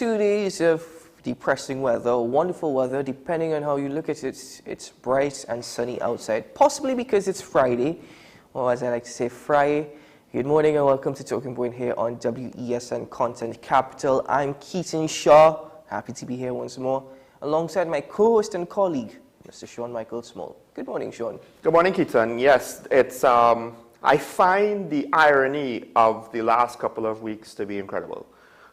2 days of depressing weather, wonderful weather, depending on how you look at it. It's bright and sunny outside, possibly because it's Friday, or as I like to say, Friday. Good morning and welcome to Talking Point here on WESN Content Capital. I'm Keaton Shaw, happy to be here once more, alongside my co-host and colleague, Mr. Sean Michael Small. Good morning, Sean. Good morning, Keaton. Yes, it's I find the irony of the last couple of weeks to be incredible.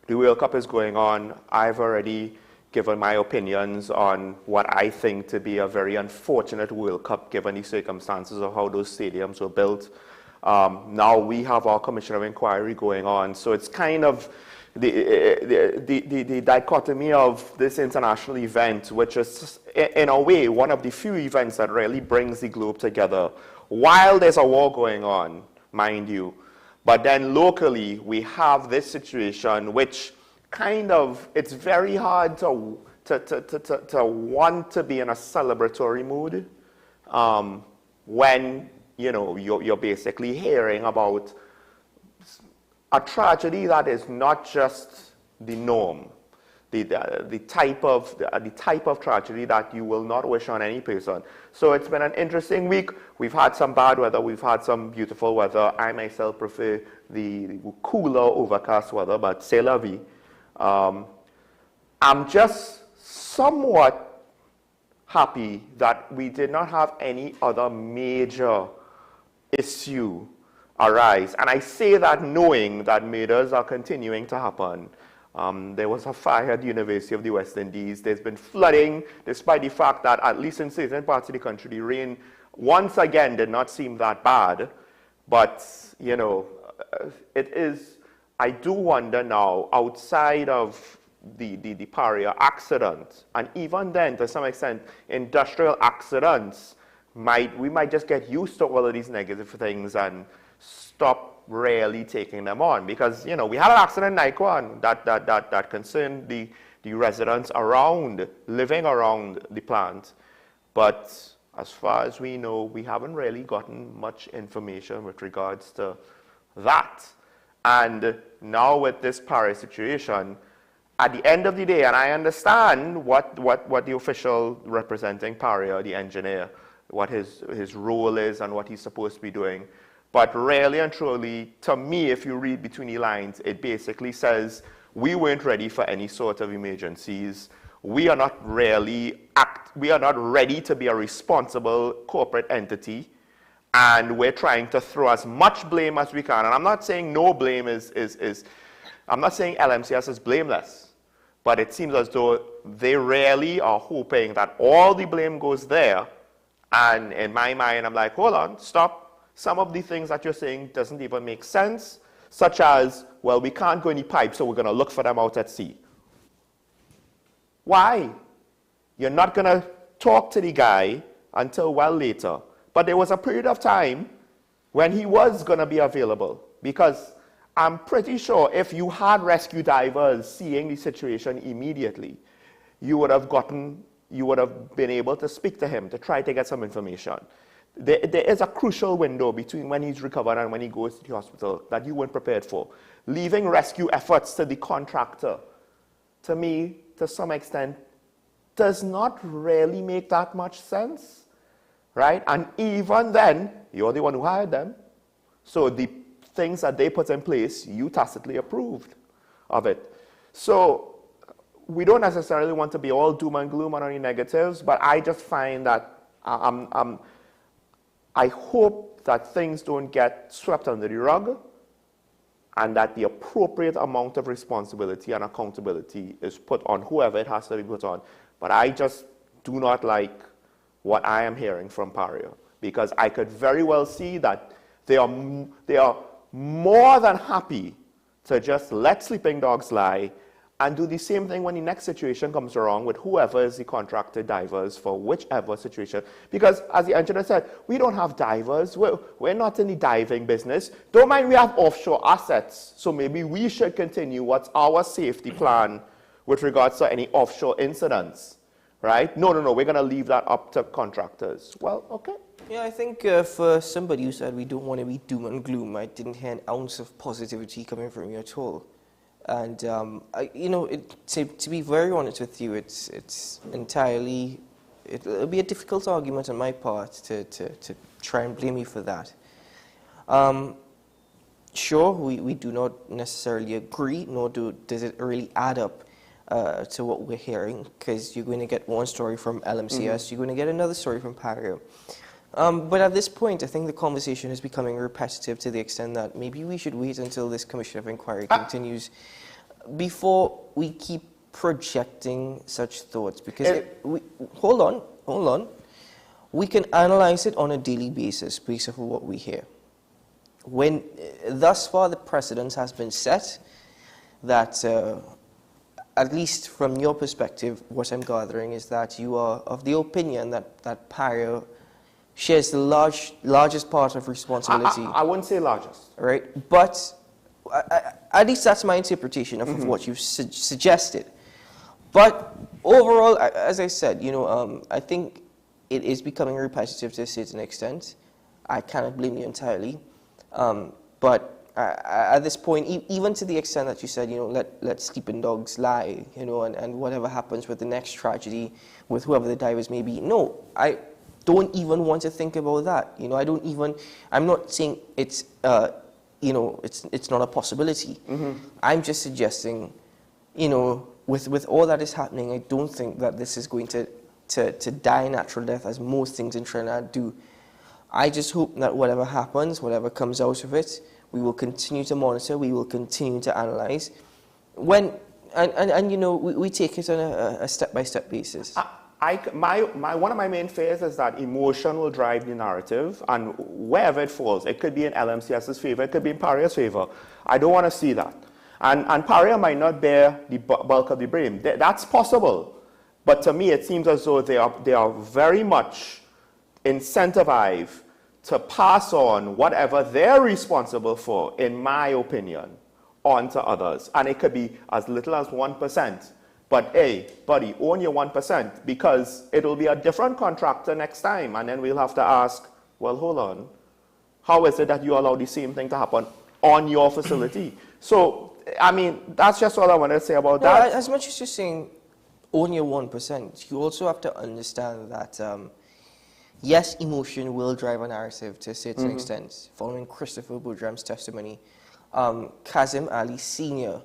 The World Cup is going on. I've already given my opinions on what I think to be a very unfortunate World Cup given the circumstances of how those stadiums were built. Now we have our Commission of Inquiry going on, so it's kind of the dichotomy of this international event, which is in a way one of the few events that really brings the globe together while there's a war going on, mind you. But then locally, we have this situation which kind of, it's very hard to want to be in a celebratory mood when, you know, you're basically hearing about a tragedy that is not just the norm, the type of tragedy that you will not wish on any person. So it's been an interesting week. We've had some bad weather. We've had some beautiful weather. I myself prefer the cooler, overcast weather, but c'est la vie. I'm just somewhat happy that we did not have any other major issue arise. And I say that knowing that murders are continuing to happen. There was a fire at the University of the West Indies. There's been flooding, despite the fact that at least in certain parts of the country, the rain once again did not seem that bad. But, you know, it is, I do wonder now, outside of the Paria accident, and even then, to some extent, industrial accidents, we might just get used to all of these negative things and stop really taking them on, because, you know, we had an accident in Naikwan that concerned the residents living around the plant. But as far as we know, we haven't really gotten much information with regards to that. And now with this Paris situation, at the end of the day, and I understand what the official representing Paria, the engineer, what his role is and what he's supposed to be doing. But really and truly, to me, if you read between the lines, it basically says we weren't ready for any sort of emergencies. We are not ready to be a responsible corporate entity, and we're trying to throw as much blame as we can. And I'm not saying no blame I'm not saying LMCS is blameless, but it seems as though they really are hoping that all the blame goes there. And in my mind, I'm like, hold on, stop. Some of the things that you're saying doesn't even make sense, such as, well, we can't go any pipes, so we're going to look for them out at sea. Why? You're not going to talk to the guy until well later. But there was a period of time when he was going to be available, because I'm pretty sure if you had rescue divers seeing the situation immediately, you would have been able to speak to him to try to get some information. There is a crucial window between when he's recovered and when he goes to the hospital that you weren't prepared for. Leaving rescue efforts to the contractor, to me, to some extent, does not really make that much sense, right? And even then, you're the one who hired them. So the things that they put in place, you tacitly approved of it. So we don't necessarily want to be all doom and gloom on any negatives, but I just find that I hope that things don't get swept under the rug, and that the appropriate amount of responsibility and accountability is put on whoever it has to be put on. But I just do not like what I am hearing from Paria, because I could very well see that they are more than happy to just let sleeping dogs lie and do the same thing when the next situation comes around with whoever is the contracted divers for whichever situation. Because as the engineer said, we don't have divers. We're not in the diving business. Don't mind we have offshore assets. So maybe we should continue what's our safety plan with regards to any offshore incidents, right? No, we're going to leave that up to contractors. Well, okay. Yeah, I think for somebody who said we don't want to be doom and gloom, I didn't hear an ounce of positivity coming from you at all. And to be very honest with you, it's entirely, it'll be a difficult argument on my part to try and blame you for that. Sure, we do not necessarily agree, nor does it really add up to what we're hearing, because you're going to get one story from LMCS, you're going to get another story from Pario. But at this point, I think the conversation is becoming repetitive to the extent that maybe we should wait until this Commission of Inquiry continues before we keep projecting such thoughts. Because hold on. We can analyze it on a daily basis based on what we hear. When thus far the precedent has been set that, at least from your perspective, what I'm gathering is that you are of the opinion that Pario shares the largest part of responsibility. I wouldn't say largest. Right, but at least that's my interpretation of what you've suggested. But overall, as I said, I think it is becoming repetitive to a certain extent. I cannot blame you entirely. But at this point, even to the extent that you said, let sleeping dogs lie, and whatever happens with the next tragedy, with whoever the divers may be. No, I don't even want to think about that. I'm not saying it's, it's not a possibility. I'm just suggesting, with all that is happening, I don't think that this is going to die a natural death as most things in Trinidad do. I just hope that whatever happens, whatever comes out of it, we will continue to monitor, we will continue to analyze. We take it on a step-by-step basis. One of my main fears is that emotion will drive the narrative, and wherever it falls, it could be in LMCS's favor, it could be in Pario's favor. I don't want to see that. And Pario might not bear the bulk of the blame. That's possible. But to me, it seems as though they are very much incentivized to pass on whatever they're responsible for, in my opinion, on to others. And it could be as little as 1%. But hey, buddy, own your 1%, because it'll be a different contractor next time. And then we'll have to ask, well, hold on. How is it that you allow the same thing to happen on your facility? So, I mean, that's just all I wanted to say about that. As much as you're saying own your 1%, you also have to understand that yes, emotion will drive a narrative to a certain extent. Following Christopher Boudram's testimony, Kazim Ali Sr.,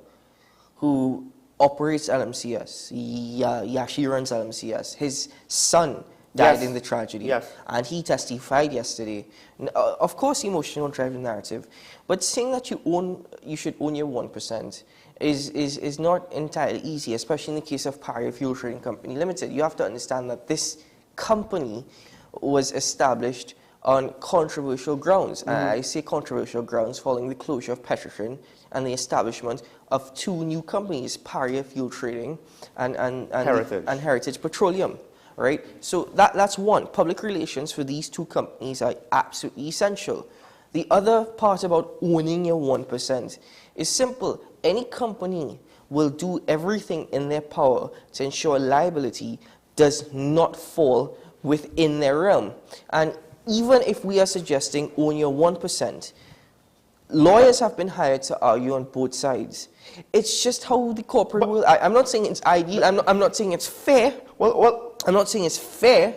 who operates LMCS, he runs LMCS, his son died in the tragedy, and he testified yesterday. Of course, emotion will drive the narrative, but saying that you should own your 1% is not entirely easy, especially in the case of Pario Fuel Trading Company Limited. You have to understand that this company was established on controversial grounds. I say controversial grounds following the closure of Petrotrin and the establishment of two new companies, Pario Fuel Trading and Heritage Petroleum. Right? So that's one. Public relations for these two companies are absolutely essential. The other part about owning your 1% is simple. Any company will do everything in their power to ensure liability does not fall within their realm. And even if we are suggesting own your 1%, lawyers have been hired to argue on both sides. It's just how the corporate world. I'm not saying it's ideal. I'm not saying it's fair. I'm not saying it's fair,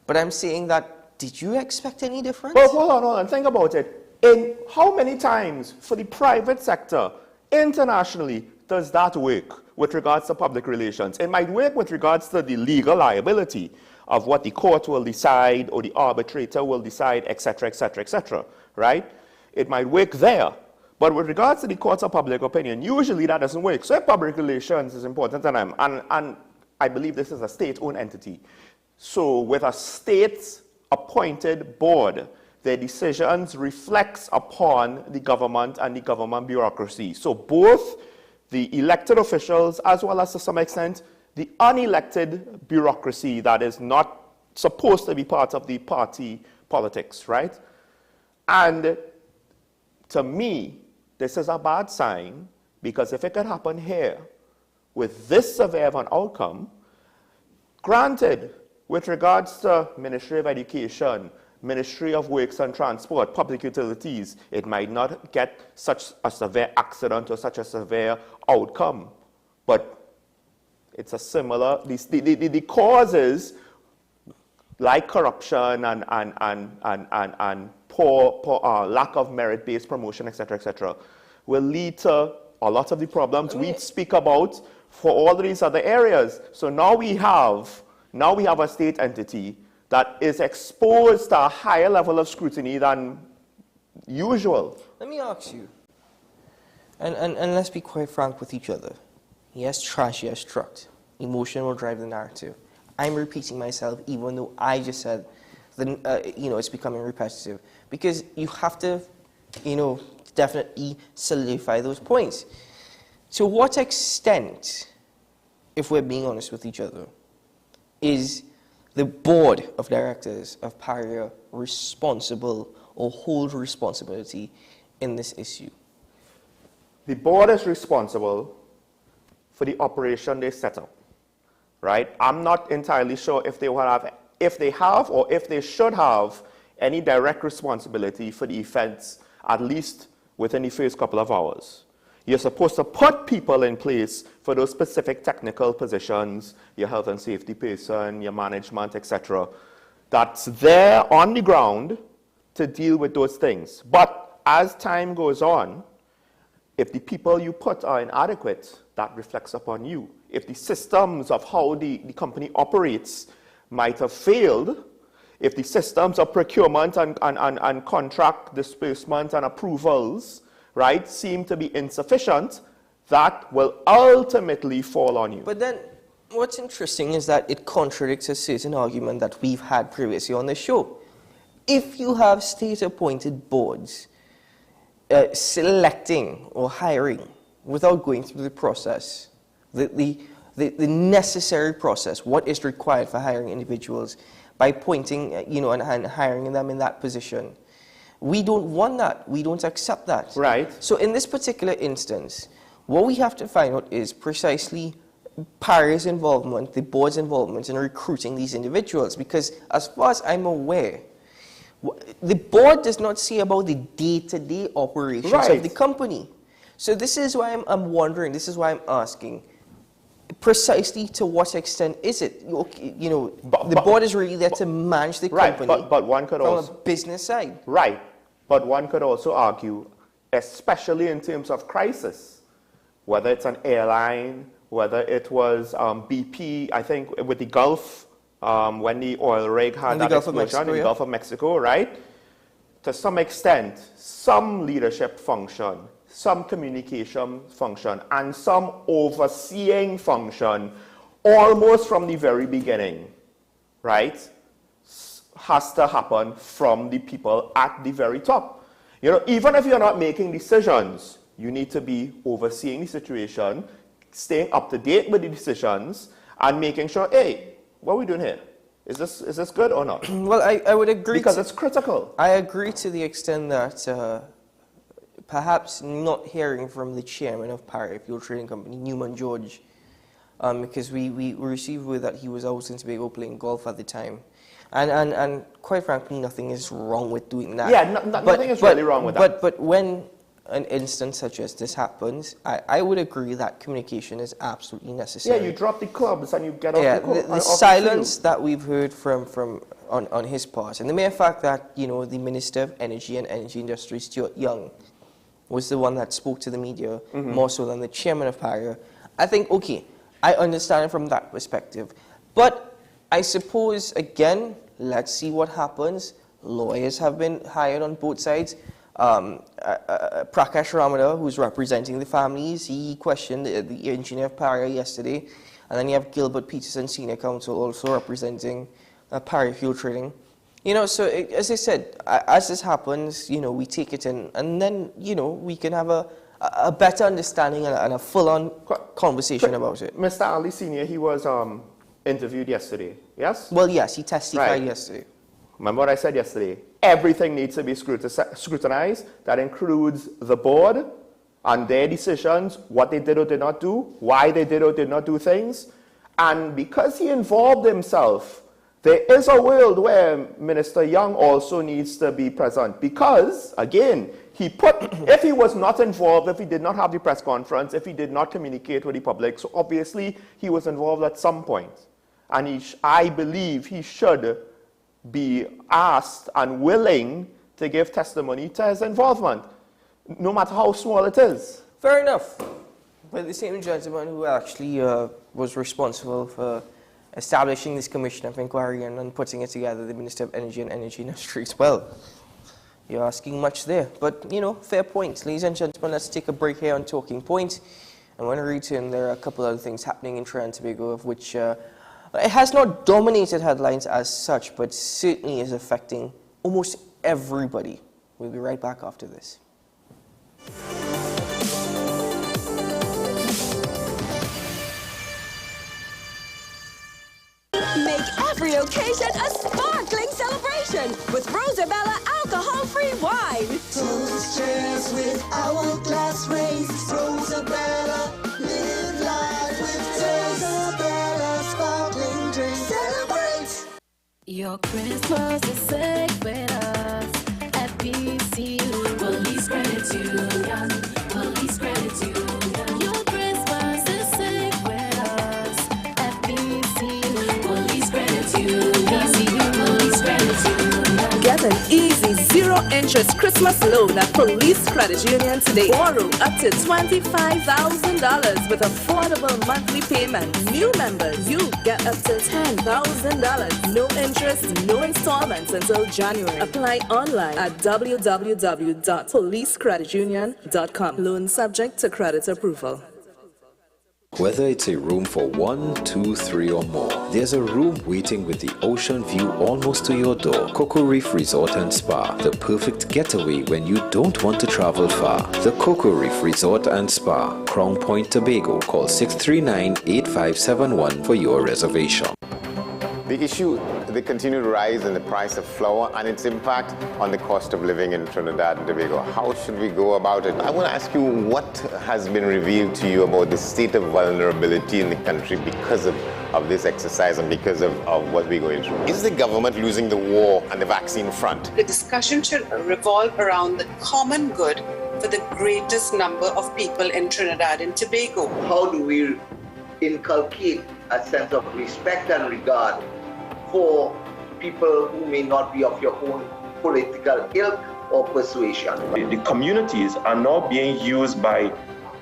but I'm saying that, did you expect any difference? Well, hold on. Think about it. In how many times for the private sector, internationally, does that work with regards to public relations? It might work with regards to the legal liability of what the court will decide or the arbitrator will decide, etc., etc., etc., right? It might work there. But with regards to the courts of public opinion, usually that doesn't work. So if public relations is important, and I believe this is a state-owned entity. So with a state-appointed board, their decisions reflects upon the government and the government bureaucracy. So both the elected officials, as well as to some extent, the unelected bureaucracy that is not supposed to be part of the party politics, right? And to me, this is a bad sign, because if it could happen here with this severe of an outcome, granted, with regards to Ministry of Education, Ministry of Works and Transport, Public Utilities, it might not get such a severe accident or such a severe outcome. But it's a similar, the causes like corruption and poor lack of merit-based promotion, etc., will lead to a lot of the problems we speak about for all these other areas. So now we have a state entity that is exposed to a higher level of scrutiny than usual. Let me ask you, and let's be quite frank with each other. Yes, trash, yes, trucked. Emotion will drive the narrative. I'm repeating myself, even though I just said, it's becoming repetitive. Because you have to, definitely solidify those points. To what extent, if we're being honest with each other, is the board of directors of PARIA responsible or hold responsibility in this issue? The board is responsible for the operation they set up, right? I'm not entirely sure if they have or if they should have any direct responsibility for the offense, at least within the first couple of hours. You're supposed to put people in place for those specific technical positions, your health and safety person, your management, etc., that's there on the ground to deal with those things. But as time goes on, if the people you put are inadequate, that reflects upon you. If the systems of how the company operates might have failed, if the systems of procurement and contract disbursement and approvals, right, seem to be insufficient, that will ultimately fall on you. But then, what's interesting is that it contradicts a certain argument that we've had previously on the show. If you have state-appointed boards selecting or hiring without going through the process, the necessary process, what is required for hiring individuals by appointing, and hiring them in that position, we don't want that. We don't accept that. Right. So in this particular instance, what we have to find out is precisely PARIA's involvement, the board's involvement in recruiting these individuals. Because as far as I'm aware, the board does not see about the day-to-day operations of the company. So this is why I'm wondering, this is why I'm asking, precisely to what extent is it? The board is really there to manage the company but one could from also, a business side. Right, but one could also argue, especially in terms of crisis, whether it's an airline, whether it was BP, I think with the Gulf, when the oil rig had that explosion in the Gulf of Mexico, right? To some extent, some leadership function, some communication function, and some overseeing function, almost from the very beginning, right, has to happen from the people at the very top. Even if you're not making decisions, you need to be overseeing the situation, staying up to date with the decisions, and making sure, hey, what are we doing here? Is this good or not? Well, I would agree. Because it's critical. I agree to the extent that perhaps not hearing from the chairman of PARIA Fuel Trading Company, Newman George, because we received word that he was out in Tobago playing golf at the time. And quite frankly, nothing is wrong with doing that. Yeah, nothing is really wrong with that. But when an instance such as this happens, I would agree that communication is absolutely necessary. Yeah, you drop the clubs and you get off the silence that we've heard on his part, and the mere fact that the Minister of Energy and Energy Industry, Stuart Young, was the one that spoke to the media more so than the chairman of PARIA. I think, okay, I understand it from that perspective. But I suppose, again, let's see what happens. Lawyers have been hired on both sides. Prakash Ramada, who's representing the families, he questioned the engineer of PARIA yesterday. And then you have Gilbert Peterson, senior counsel, also representing PARIA Fuel Trading. So as I said, as this happens, we take it in, and then, we can have a better understanding and a full-on conversation about it. Mr. Ali Sr., he was interviewed yesterday, yes? Well, yes, he testified yesterday. Remember what I said yesterday? Everything needs to be scrutinized. That includes the board and their decisions, what they did or did not do, why they did or did not do things. And because he involved himself there is a world where Minister Young also needs to be present because, again, if he was not involved, if he did not have the press conference, if he did not communicate with the public, so obviously he was involved at some point. And I believe he should be asked and willing to give testimony to his involvement, no matter how small it is. Fair enough. But the same gentleman who actually was responsible for establishing this commission of inquiry and putting it together, the Minister of Energy and Energy Industry as well. You're asking much there. But, you know, fair point. Ladies and gentlemen, let's take a break here on Talking Point. And when we return, there are a couple other things happening in Trinidad and Tobago, of which it has not dominated headlines as such, but certainly is affecting almost everybody. We'll be right back after this. Make every occasion a sparkling celebration with Rosabella alcohol-free wine. Toast cheers with hourglass race. Rosabella, live life with Rosabella sparkling drink. Celebrate! Your Christmas is safe with us at PCU. Police Credit Union. Police Credit Union. Your Christmas is safe with us at PCU. Police Credit Union. PCU. Police Credit Union. Get an easy zero-interest Christmas loan at Police Credit Union today. Borrow up to $25,000 with affordable monthly payments. New members, you get up to $10,000. No interest, no installments until January. Apply online at www.policecreditunion.com. Loan subject to credit approval. Whether it's a room for 1, 2, 3 or more, there's a room waiting with the ocean view almost to your door. Cocoa Reef Resort and Spa, the perfect getaway when you don't want to travel far. The Cocoa Reef Resort and Spa, Crown Point, Tobago. Call 639-8571 for your reservation. The issue, the continued rise in the price of flour and its impact on the cost of living in Trinidad and Tobago. How should we go about it? I want to ask you what has been revealed to you about the state of vulnerability in the country because of this exercise and because of what we're going through. Is the government losing the war on the vaccine front? The discussion should revolve around the common good for the greatest number of people in Trinidad and Tobago. How do we inculcate a sense of respect and regard for people who may not be of your own political ilk or persuasion? The communities are now being used by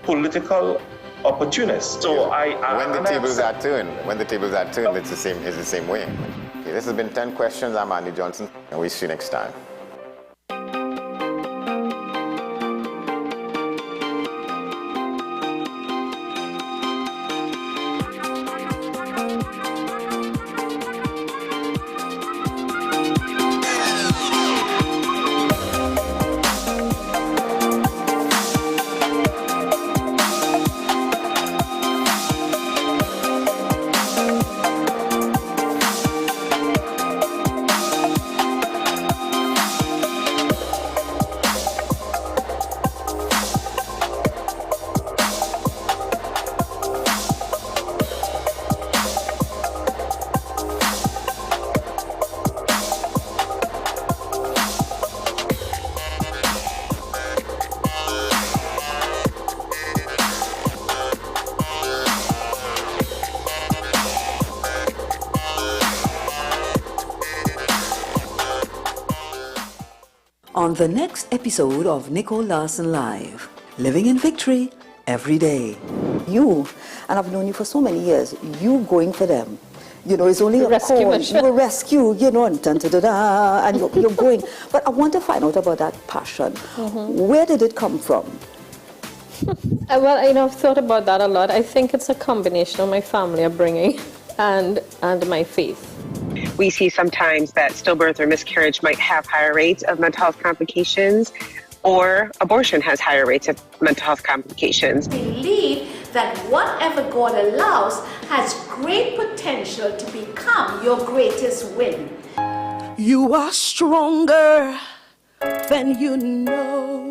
political opportunists. So when the tables are turned, it's the same way. Okay, this has been 10 questions. I'm Andy Johnson, and we'll see you next time. On the next episode of Nicole Larson Live, living in victory every day. You, and I've known you for so many years, you going for them. You know, it's only a call. You will rescue, you know, and da-da-da-da, and you're going. But I want to find out about that passion. Where did it come from? Well, you know, I've thought about that a lot. I think it's a combination of my family upbringing and my faith. We see sometimes that stillbirth or miscarriage might have higher rates of mental health complications, or abortion has higher rates of mental health complications. Believe that whatever God allows has great potential to become your greatest win. You are stronger than you know.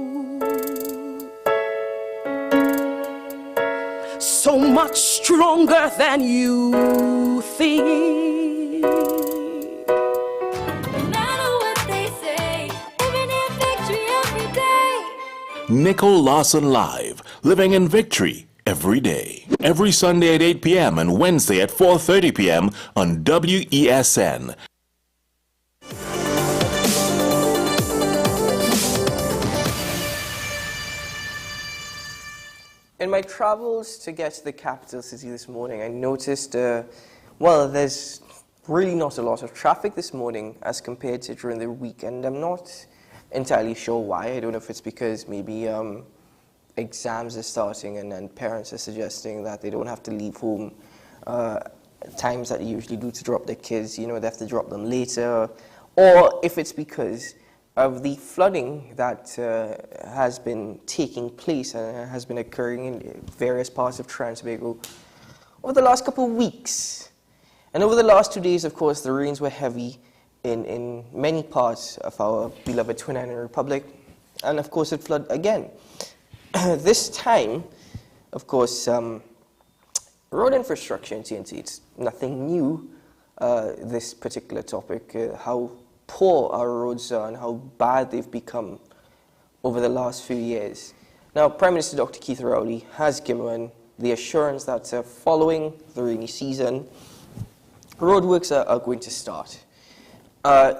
So much stronger than you think. Nicole Lawson Live, living in victory every day. Every Sunday at 8 p.m. and Wednesday at 4:30 p.m. on WESN. In my travels to get to the capital city this morning, I noticed, well, there's really not a lot of traffic this morning as compared to during the weekend. I'm not entirely sure why. I don't know if it's because maybe exams are starting and parents are suggesting that they don't have to leave home times that they usually do to drop their kids. You know, they have to drop them later. Or if it's because of the flooding that has been taking place and has been occurring in various parts of Trinidad over the last couple of weeks. And over the last 2 days, of course, the rains were heavy in many parts of our beloved Twin Island Republic. And of course, it flooded again. This time, of course, road infrastructure in TNT, it's nothing new, this particular topic, how poor our roads are and how bad they've become over the last few years. Now, Prime Minister Dr. Keith Rowley has given the assurance that following the rainy season, roadworks are going to start.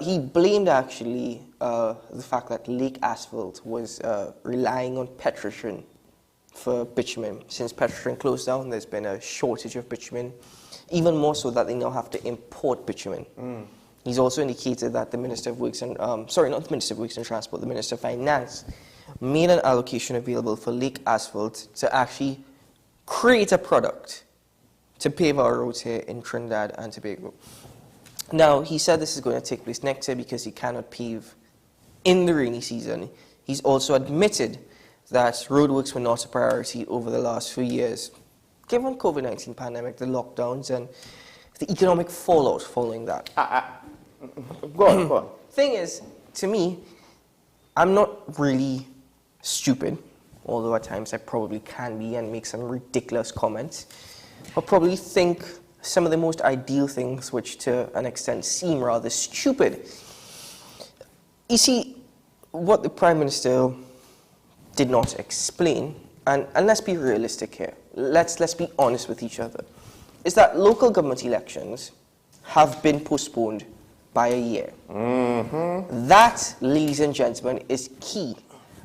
He blamed actually the fact that Lake Asphalt was relying on Petrotrin for bitumen. Since Petrotrin closed down, there's been a shortage of bitumen, even more so that they now have to import bitumen. He's also indicated that the Minister of Works and, sorry, not the Minister of Works and Transport, the Minister of Finance made an allocation available for Lake Asphalt to actually create a product to pave our roads here in Trinidad and Tobago. Now, he said this is going to take place next year because he cannot pave in the rainy season. He's also admitted that roadworks were not a priority over the last few years, given COVID-19 pandemic, the lockdowns, and the economic fallout following that. Go on, go on. Thing is, to me, I'm not really stupid, although at times I probably can be and make some ridiculous comments. I probably think some of the most ideal things which to an extent seem rather stupid. You see, what the Prime Minister did not explain, and let's be realistic here, let's be honest with each other, is that local government elections have been postponed by a year. That, ladies and gentlemen, is key.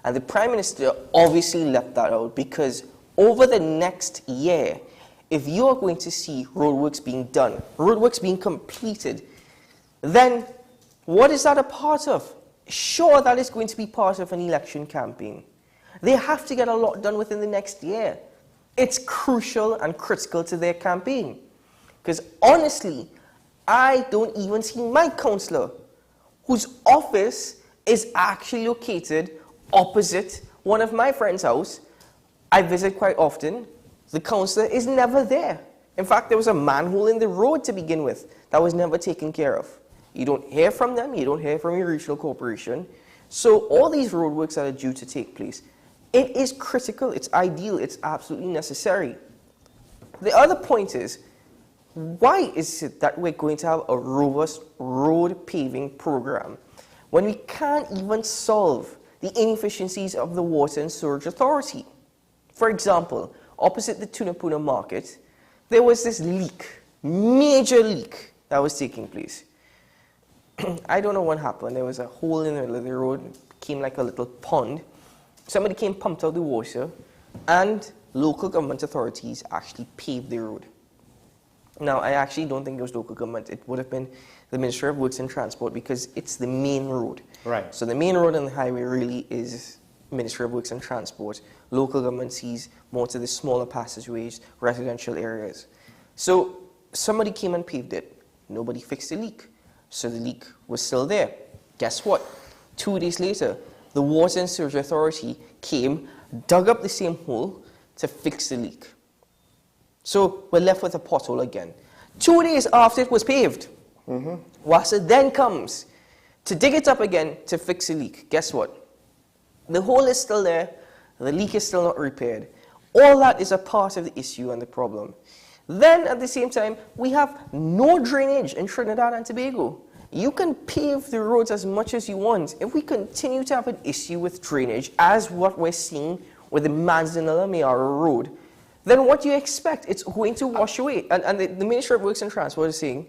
And the Prime Minister obviously left that out because over the next year, if you are going to see roadworks being done, roadworks being completed, then what is that a part of? Sure, that is going to be part of an election campaign. They have to get a lot done within the next year. It's crucial and critical to their campaign. Because honestly, I don't even see my councillor, whose office is actually located opposite one of my friend's house. I visit quite often. The councillor is never there. In fact, there was a manhole in the road to begin with that was never taken care of. You don't hear from them, you don't hear from your regional corporation. So all these roadworks that are due to take place, it is critical, it's ideal, it's absolutely necessary. The other point is, why is it that we're going to have a robust road paving program when we can't even solve the inefficiencies of the Water and Sewerage Authority? For example, opposite the Tunapuna market, there was this leak, major leak that was taking place. I don't know what happened. There was a hole in the middle of the road, it became like a little pond. Somebody came, pumped out the water, and local government authorities actually paved the road. Now, I actually don't think it was local government. It would have been the Ministry of Works and Transport because it's the main road. Right. So the main road on the highway really is Ministry of Works and Transport. Local government sees more to the smaller passageways, residential areas. So somebody came and paved it. Nobody fixed the leak. So the leak was still there. Guess what? 2 days later, the Water and Sewerage Authority came, dug up the same hole to fix the leak. So we're left with a pothole again. 2 days after it was paved, WASA then comes to dig it up again to fix the leak. Guess what? The hole is still there, the leak is still not repaired. All that is a part of the issue and the problem. Then at the same time, we have no drainage in Trinidad and Tobago. You can pave the roads as much as you want. If we continue to have an issue with drainage, as what we're seeing with the Manzanilla Mayara Road, then what do you expect? It's going to wash away. And the Ministry of Works and Transport is saying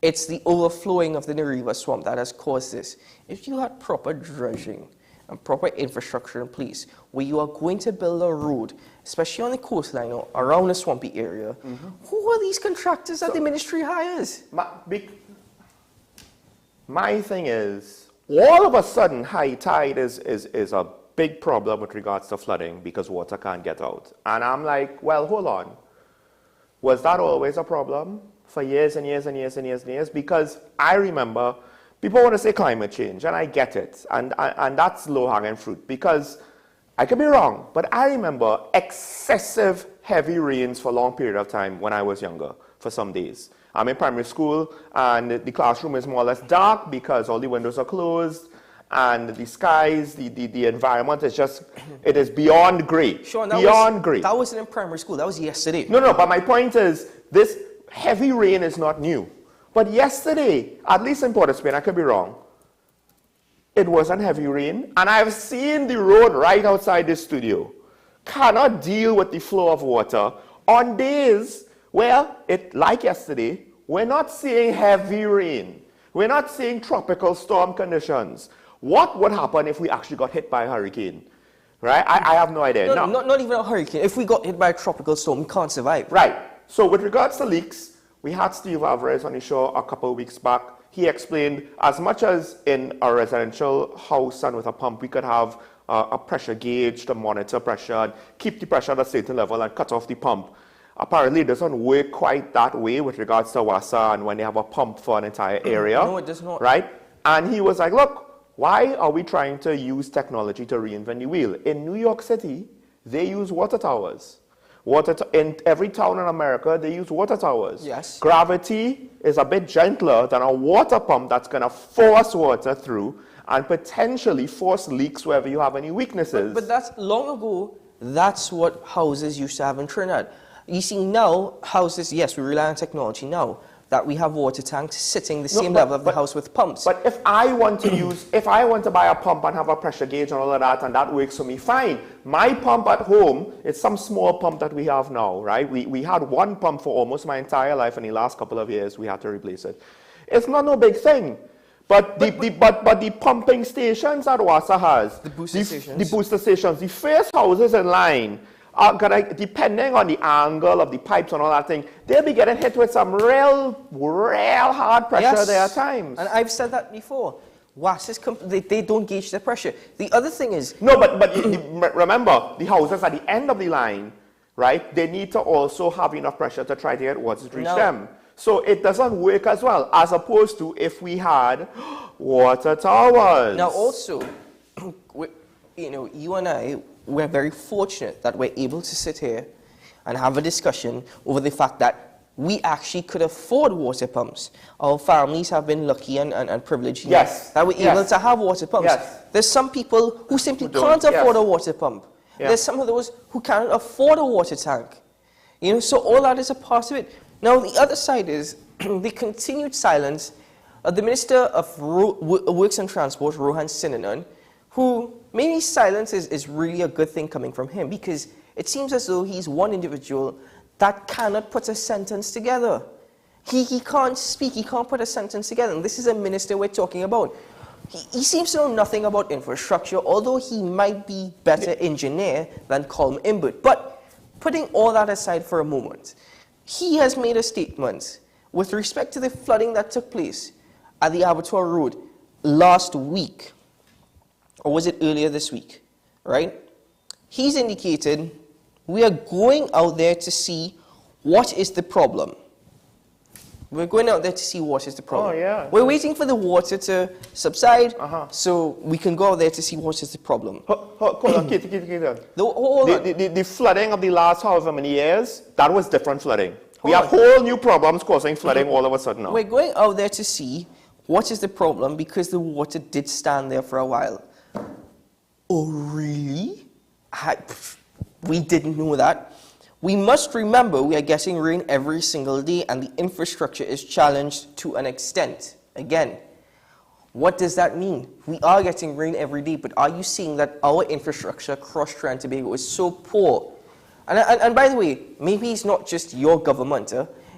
it's the overflowing of the Nariva swamp that has caused this. If you had proper dredging and proper infrastructure in place, where you are going to build a road, especially on the coastline or around a swampy area, who are these contractors that the ministry hires? My thing is, all of a sudden, high tide is a big problem with regards to flooding because water can't get out. And I'm like, well, hold on. Was that always a problem for years and years and years and years and years? Because I remember people want to say climate change, and I get it. And that's low-hanging fruit because I could be wrong, but I remember excessive heavy rains for a long period of time when I was younger, for some days. I'm in primary school, and the classroom is more or less dark because all the windows are closed, and the skies, the environment is just, it is beyond gray. Sean, gray. That wasn't in primary school, that was yesterday. No, but my point is, this heavy rain is not new. But yesterday, at least in Port of Spain, I could be wrong, it wasn't heavy rain, and I've seen the road right outside this studio cannot deal with the flow of water on days where, like yesterday, we're not seeing heavy rain. We're not seeing tropical storm conditions. What would happen if we actually got hit by a hurricane? Right? I have no idea. No, not even a hurricane. If we got hit by a tropical storm, we can't survive. Right. So with regards to leaks, we had Steve Alvarez on the show a couple of weeks back. He explained as much as in a residential house and with a pump, we could have a pressure gauge to monitor pressure, keep the pressure at a certain level and cut off the pump. Apparently, it doesn't work quite that way with regards to WASA and when they have a pump for an entire area. No, it does not. Right? And he was like, look, why are we trying to use technology to reinvent the wheel? In New York City, they use water towers. In every town in America, they use water towers. Yes. Gravity is a bit gentler than a water pump that's going to force water through and potentially force leaks wherever you have any weaknesses. But that's long ago, that's what houses used to have in Trinidad. You see now, houses, yes, we rely on technology now, that we have water tanks sitting the same level of the house with pumps. But if I want to buy a pump and have a pressure gauge and all of that, and that works for me, fine. My pump at home, it's some small pump that we have now, right? We had one pump for almost my entire life, and the last couple of years we had to replace it. It's not no big thing. But the pumping stations that WASA has, the booster stations, the first houses in line, are gonna, depending on the angle of the pipes and all that thing, they'll be getting hit with some real hard pressure there at times. And I've said that before. WASA, they don't gauge the pressure. The other thing is... No, but remember, the houses at the end of the line, right, they need to also have enough pressure to try to get water to reach them. So it doesn't work as well, as opposed to if we had water towers. Now also, you and I, we're very fortunate that we're able to sit here and have a discussion over the fact that we actually could afford water pumps. Our families have been lucky and privileged that we're able to have water pumps. There's some people who simply can't afford a water pump. There's some of those who can't afford a water tank. So all that is a part of it. Now the other side is the continued silence of the Minister of Works and Transport, Rohan Sinanan, who maybe silence is really a good thing coming from him, because it seems as though he's one individual that cannot put a sentence together. He can't speak, he can't put a sentence together, and this is a minister we're talking about. He seems to know nothing about infrastructure, although he might be better engineer than Colm Imbert. But putting all that aside for a moment, he has made a statement with respect to the flooding that took place at the Abattoir Road last week. Or was it earlier this week, right? He's indicated we are going out there to see what is the problem. We're going out there to see what is the problem. We're waiting for the water to subside so we can go out there to see what is the problem. Hold on, the flooding of the last however many years, that was different flooding. We have whole new problems causing flooding all of a sudden now. We're going out there to see what is the problem because the water did stand there for a while. Oh, really? We didn't know that. We must remember we are getting rain every single day and the infrastructure is challenged to an extent. Again, What does that mean? We are getting rain every day, but are you seeing that our infrastructure across Trinidad and Tobago is so poor? And by the way, maybe it's not just your government.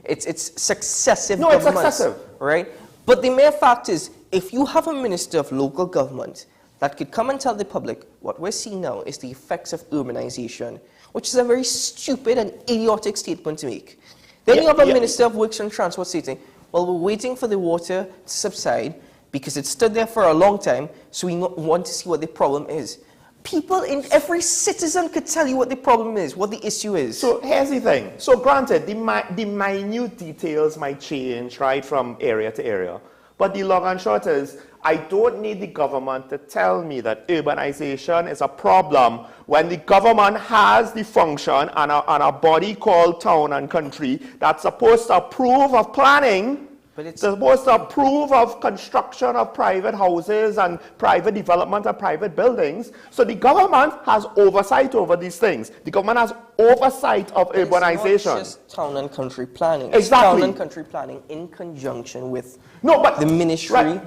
It's successive governments. No, it's successive. Right? But the mere fact is, if you have a minister of local government that could come and tell the public what we're seeing now is the effects of urbanization, which is a very stupid and idiotic statement to make. Then you have a minister of works and transport saying, well, we're waiting for the water to subside because it stood there for a long time, so we want to see what the problem is. People, every citizen could tell you what the problem is, what the issue is. So here's the thing. So granted, the minute details might change, right, from area to area. But the long and short is, I don't need the government to tell me that urbanization is a problem when the government has the function and a body called Town and Country that's supposed to approve of planning, but it's supposed to approve of construction of private houses and private development of private buildings. So the government has oversight over these things. The government has oversight of urbanization. It's not just town and country planning. Exactly. It's town and country planning in conjunction with the Ministry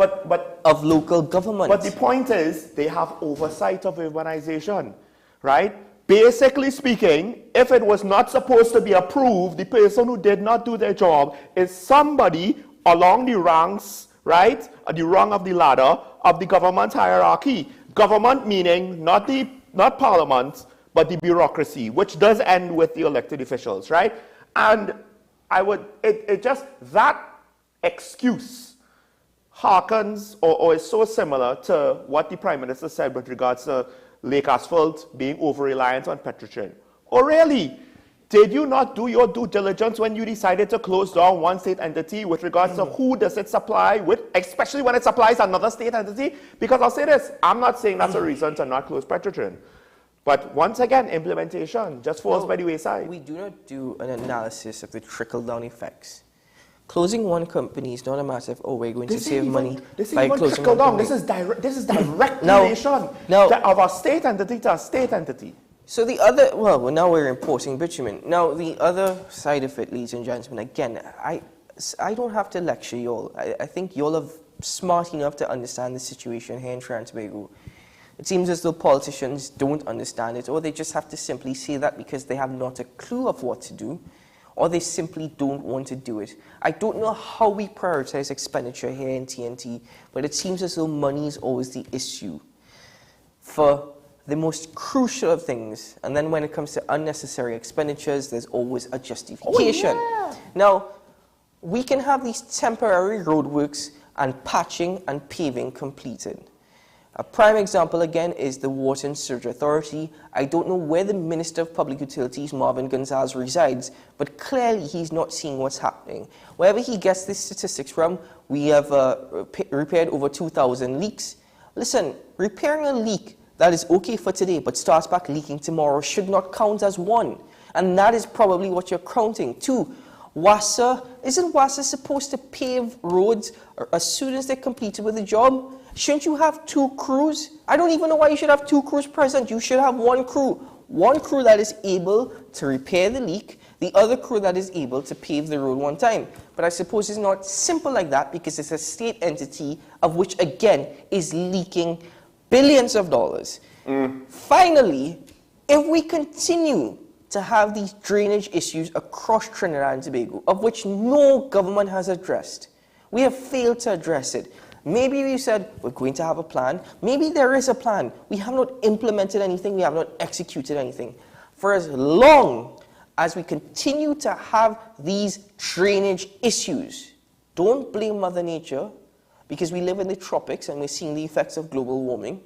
of Local Government. But the point is, they have oversight of urbanization, right? Basically speaking, if it was not supposed to be approved, the person who did not do their job is somebody along the ranks, right, at the rung of the ladder of the government hierarchy. Government meaning not parliament, but the bureaucracy, which does end with the elected officials, right? And that excuse harkens or is so similar to what the Prime Minister said with regards to Lake Asphalt being over-reliant on Petrotrin. Oh, really? Did you not do your due diligence when you decided to close down one state entity with regards to who does it supply with, especially when it supplies another state entity? Because I'll say this, I'm not saying that's a reason to not close Petrotrin. But once again, implementation just falls by the wayside. We do not do an analysis of the trickle-down effects. Closing one company is not a matter of, we're going to save money by closing one company. This is direct relation of a state entity to a state entity. So the other, now we're importing bitumen. Now the other side of it, ladies and gentlemen, again, I don't have to lecture y'all. I think y'all are smart enough to understand the situation here in Trinidad and Tobago. It seems as though politicians don't understand it, or they just have to simply say that because they have not a clue of what to do, or they simply don't want to do it. I don't know how we prioritize expenditure here in TNT, but it seems as though money is always the issue for the most crucial of things. And then when it comes to unnecessary expenditures, there's always a justification. Now, we can have these temporary roadworks and patching and paving completed. A prime example, again, is the Water and Sewage Authority. I don't know where the Minister of Public Utilities, Marvin Gonzalez, resides, but clearly he's not seeing what's happening. Wherever he gets the statistics from, we have repaired over 2,000 leaks. Listen, repairing a leak that is okay for today, but starts back leaking tomorrow should not count as one. And that is probably what you're counting. Two, WASA, isn't WASA supposed to pave roads as soon as they're completed with the job? Shouldn't you have two crews? I don't even know why you should have two crews present. You should have one crew. One crew that is able to repair the leak, the other crew that is able to pave the road one time. But I suppose it's not simple like that because it's a state entity of which, again, is leaking billions of dollars. Finally, if we continue to have these drainage issues across Trinidad and Tobago, of which no government has addressed, we have failed to address it. Maybe we said we're going to have a plan. Maybe there is a plan. We have not implemented anything. We have not executed anything. For as long as we continue to have these drainage issues, don't blame Mother Nature, because we live in the tropics and we're seeing the effects of global warming.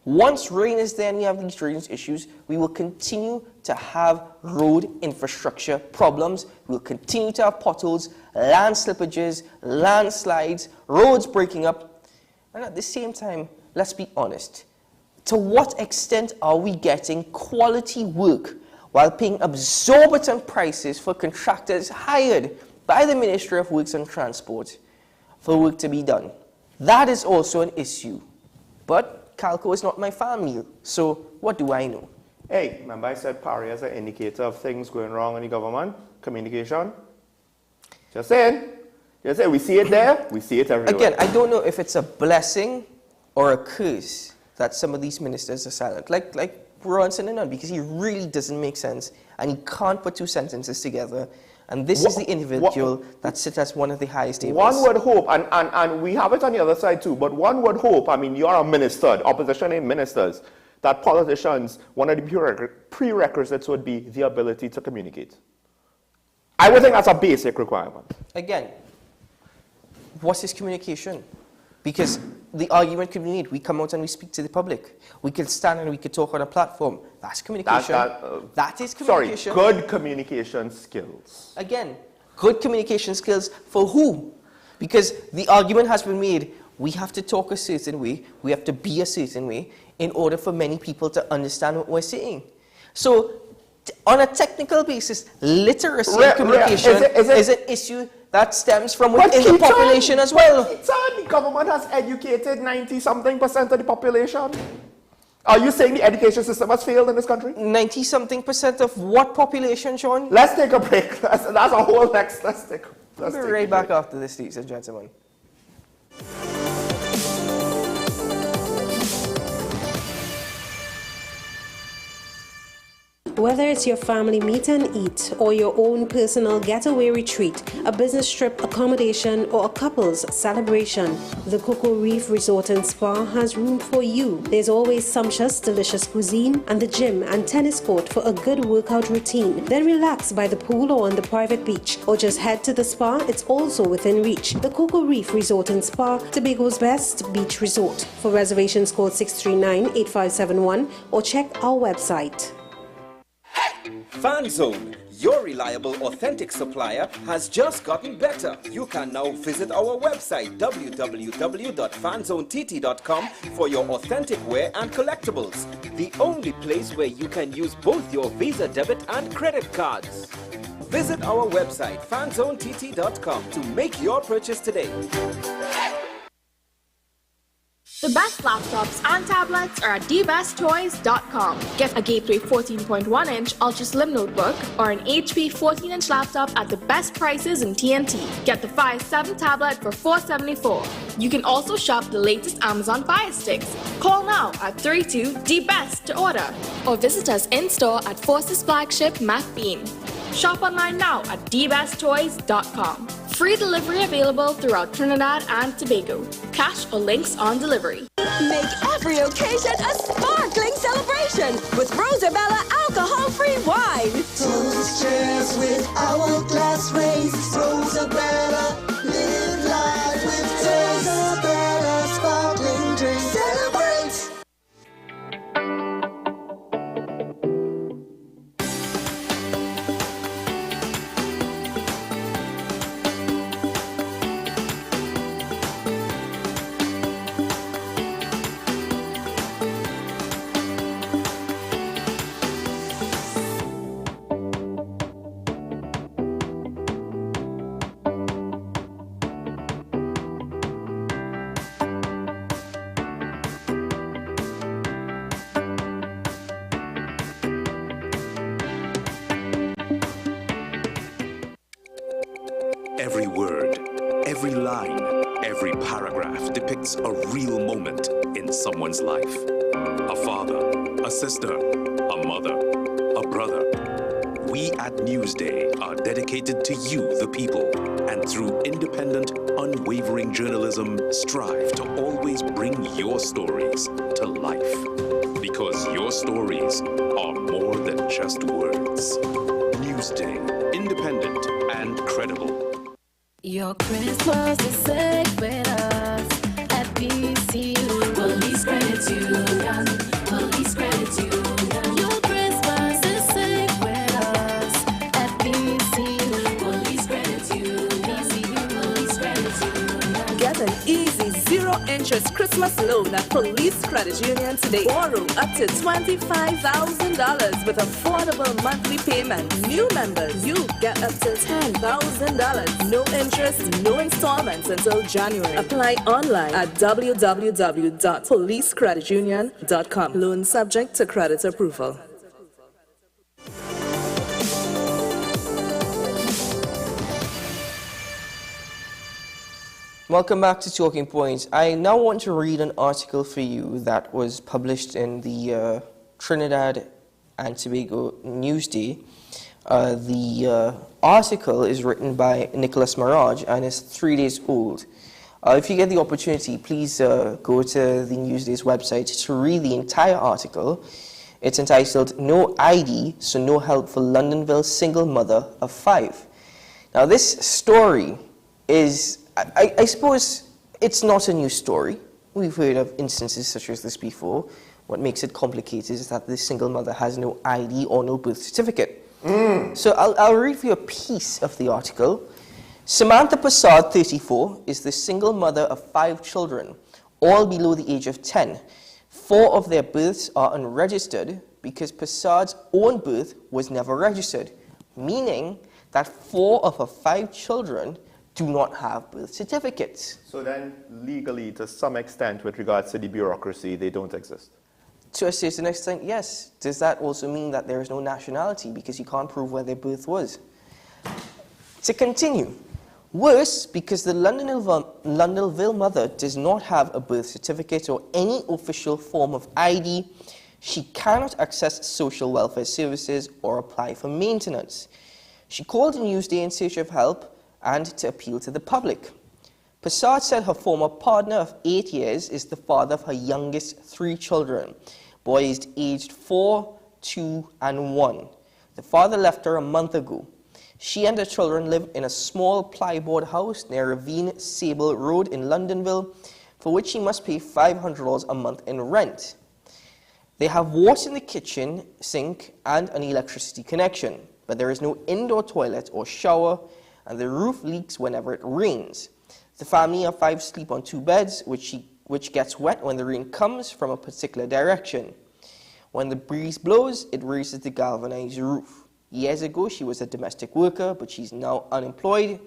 Once rain is there and we have these drainage issues, we will continue to have road infrastructure problems. We'll continue to have potholes, land slippages, landslides, roads breaking up. And at the same time, let's be honest. To what extent are we getting quality work while paying exorbitant prices for contractors hired by the Ministry of Works and Transport for work to be done? That is also an issue. But Calco is not my family, so what do I know? Hey, remember I said PARI is an indicator of things going wrong in the government? Communication? Just saying. You say we see it there, we see it everywhere. Again, I don't know if it's a blessing or a curse that some of these ministers are silent. Like Bronson and on, because he really doesn't make sense and he can't put two sentences together. And this is the individual that sits as one of the highest tables. One would hope, and we have it on the other side too, but one would hope, I mean, you're a minister, opposition in ministers, that politicians, one of the prerequisites would be the ability to communicate. I would think that's a basic requirement. Again, what's his communication? Because the argument could be made, we come out and we speak to the public. We can stand and we can talk on a platform. That's communication. That is communication. Sorry, good communication skills. Again, good communication skills for who? Because the argument has been made, we have to talk a certain way, we have to be a certain way, in order for many people to understand what we're saying. So, on a technical basis, literacy and communication is an issue that stems from within the population as well. The government has educated 90-something% of the population. Are you saying the education system has failed in this country? 90-something% of what population, Sean? Let's take a break. That's a whole next. We'll be right back after this, ladies and gentlemen. Whether it's your family meet and eat, or your own personal getaway retreat, a business trip accommodation, or a couple's celebration, the Cocoa Reef Resort and Spa has room for you. There's always sumptuous, delicious cuisine, and the gym and tennis court for a good workout routine. Then relax by the pool or on the private beach, or just head to the spa, it's also within reach. The Cocoa Reef Resort and Spa, Tobago's best beach resort. For reservations, call 639-8571 or check our website. FanZone, your reliable, authentic supplier, has just gotten better. You can now visit our website www.fanzonett.com for your authentic wear and collectibles. The only place where you can use both your Visa debit and credit cards. Visit our website fanzonett.com to make your purchase today. The best laptops and tablets are at dbesttoys.com. Get a Gateway 14.1-inch Ultra Slim notebook or an HP 14-inch laptop at the best prices in TNT. Get the Fire 7 tablet for $474. You can also shop the latest Amazon Fire Sticks. Call now at 32-DBEST to order or visit us in-store at Forces Flagship Mac Bean. Shop online now at dbesttoys.com. Free delivery available throughout Trinidad and Tobago. Cash or links on delivery. Make every occasion a sparkling celebration with Rosabella alcohol-free wine. Toast cheers with hourglass rays. Rosabella, live life with Rosabella sparkling drink. Celebrate. Every word, every line, every paragraph depicts a real moment in someone's life. A father, a sister, a mother, a brother. We at Newsday are dedicated to you, the people, and through independent, unwavering journalism, strive to always bring your stories to life. Because your stories are more than just words. Newsday, independent and credible. Your Christmas is safe with us at BCU. Police Credit Union. Police Credit Union. Your Christmas is safe with us at BCU. Police Credit Union. BCU. Police Credit Union. Get an easy zero-interest Christmas loan at Police Credit Union today. Borrow up to $25,000 with affordable monthly payments. New members, you get up to $10,000. No interest, no installments until January. Apply online at www.policecreditunion.com. Loan subject to credit approval. Welcome back to Talking Points. I now want to read an article for you that was published in the Trinidad and Tobago Newsday. The article is written by Nicholas Maraj and is 3 days old. If you get the opportunity, please go to the Newsday's website to read the entire article. It's entitled, "No ID, so no help for Londonville single mother of 5." Now this story is, I suppose it's not a new story. We've heard of instances such as this before. What makes it complicated is that this single mother has no ID or no birth certificate. So I'll read for you a piece of the article. Samantha Passard, 34, is the single mother of 5 children, all below the age of 10. 4 of their births are unregistered because Passard's own birth was never registered, meaning that 4 of her 5 children do not have birth certificates. So then, legally, to some extent, with regards to the bureaucracy, they don't exist? To a certain extent, yes. Does that also mean that there is no nationality because you can't prove where their birth was? To continue, worse, because the Londonville mother does not have a birth certificate or any official form of ID, she cannot access social welfare services or apply for maintenance. She called Newsday in search of help and to appeal to the public. Passard said her former partner of 8 years is the father of her youngest 3 children, boys aged 4, 2, and 1. The father left her a month ago. She and her children live in a small plyboard house near Ravine Sable Road in Londonville, for which she must pay $500 a month in rent. They have water in the kitchen sink and an electricity connection, but there is no indoor toilet or shower, and the roof leaks whenever it rains. The family of 5 sleep on 2 beds, which gets wet when the rain comes from a particular direction. When the breeze blows, it raises the galvanized roof. Years ago, she was a domestic worker, but she's now unemployed.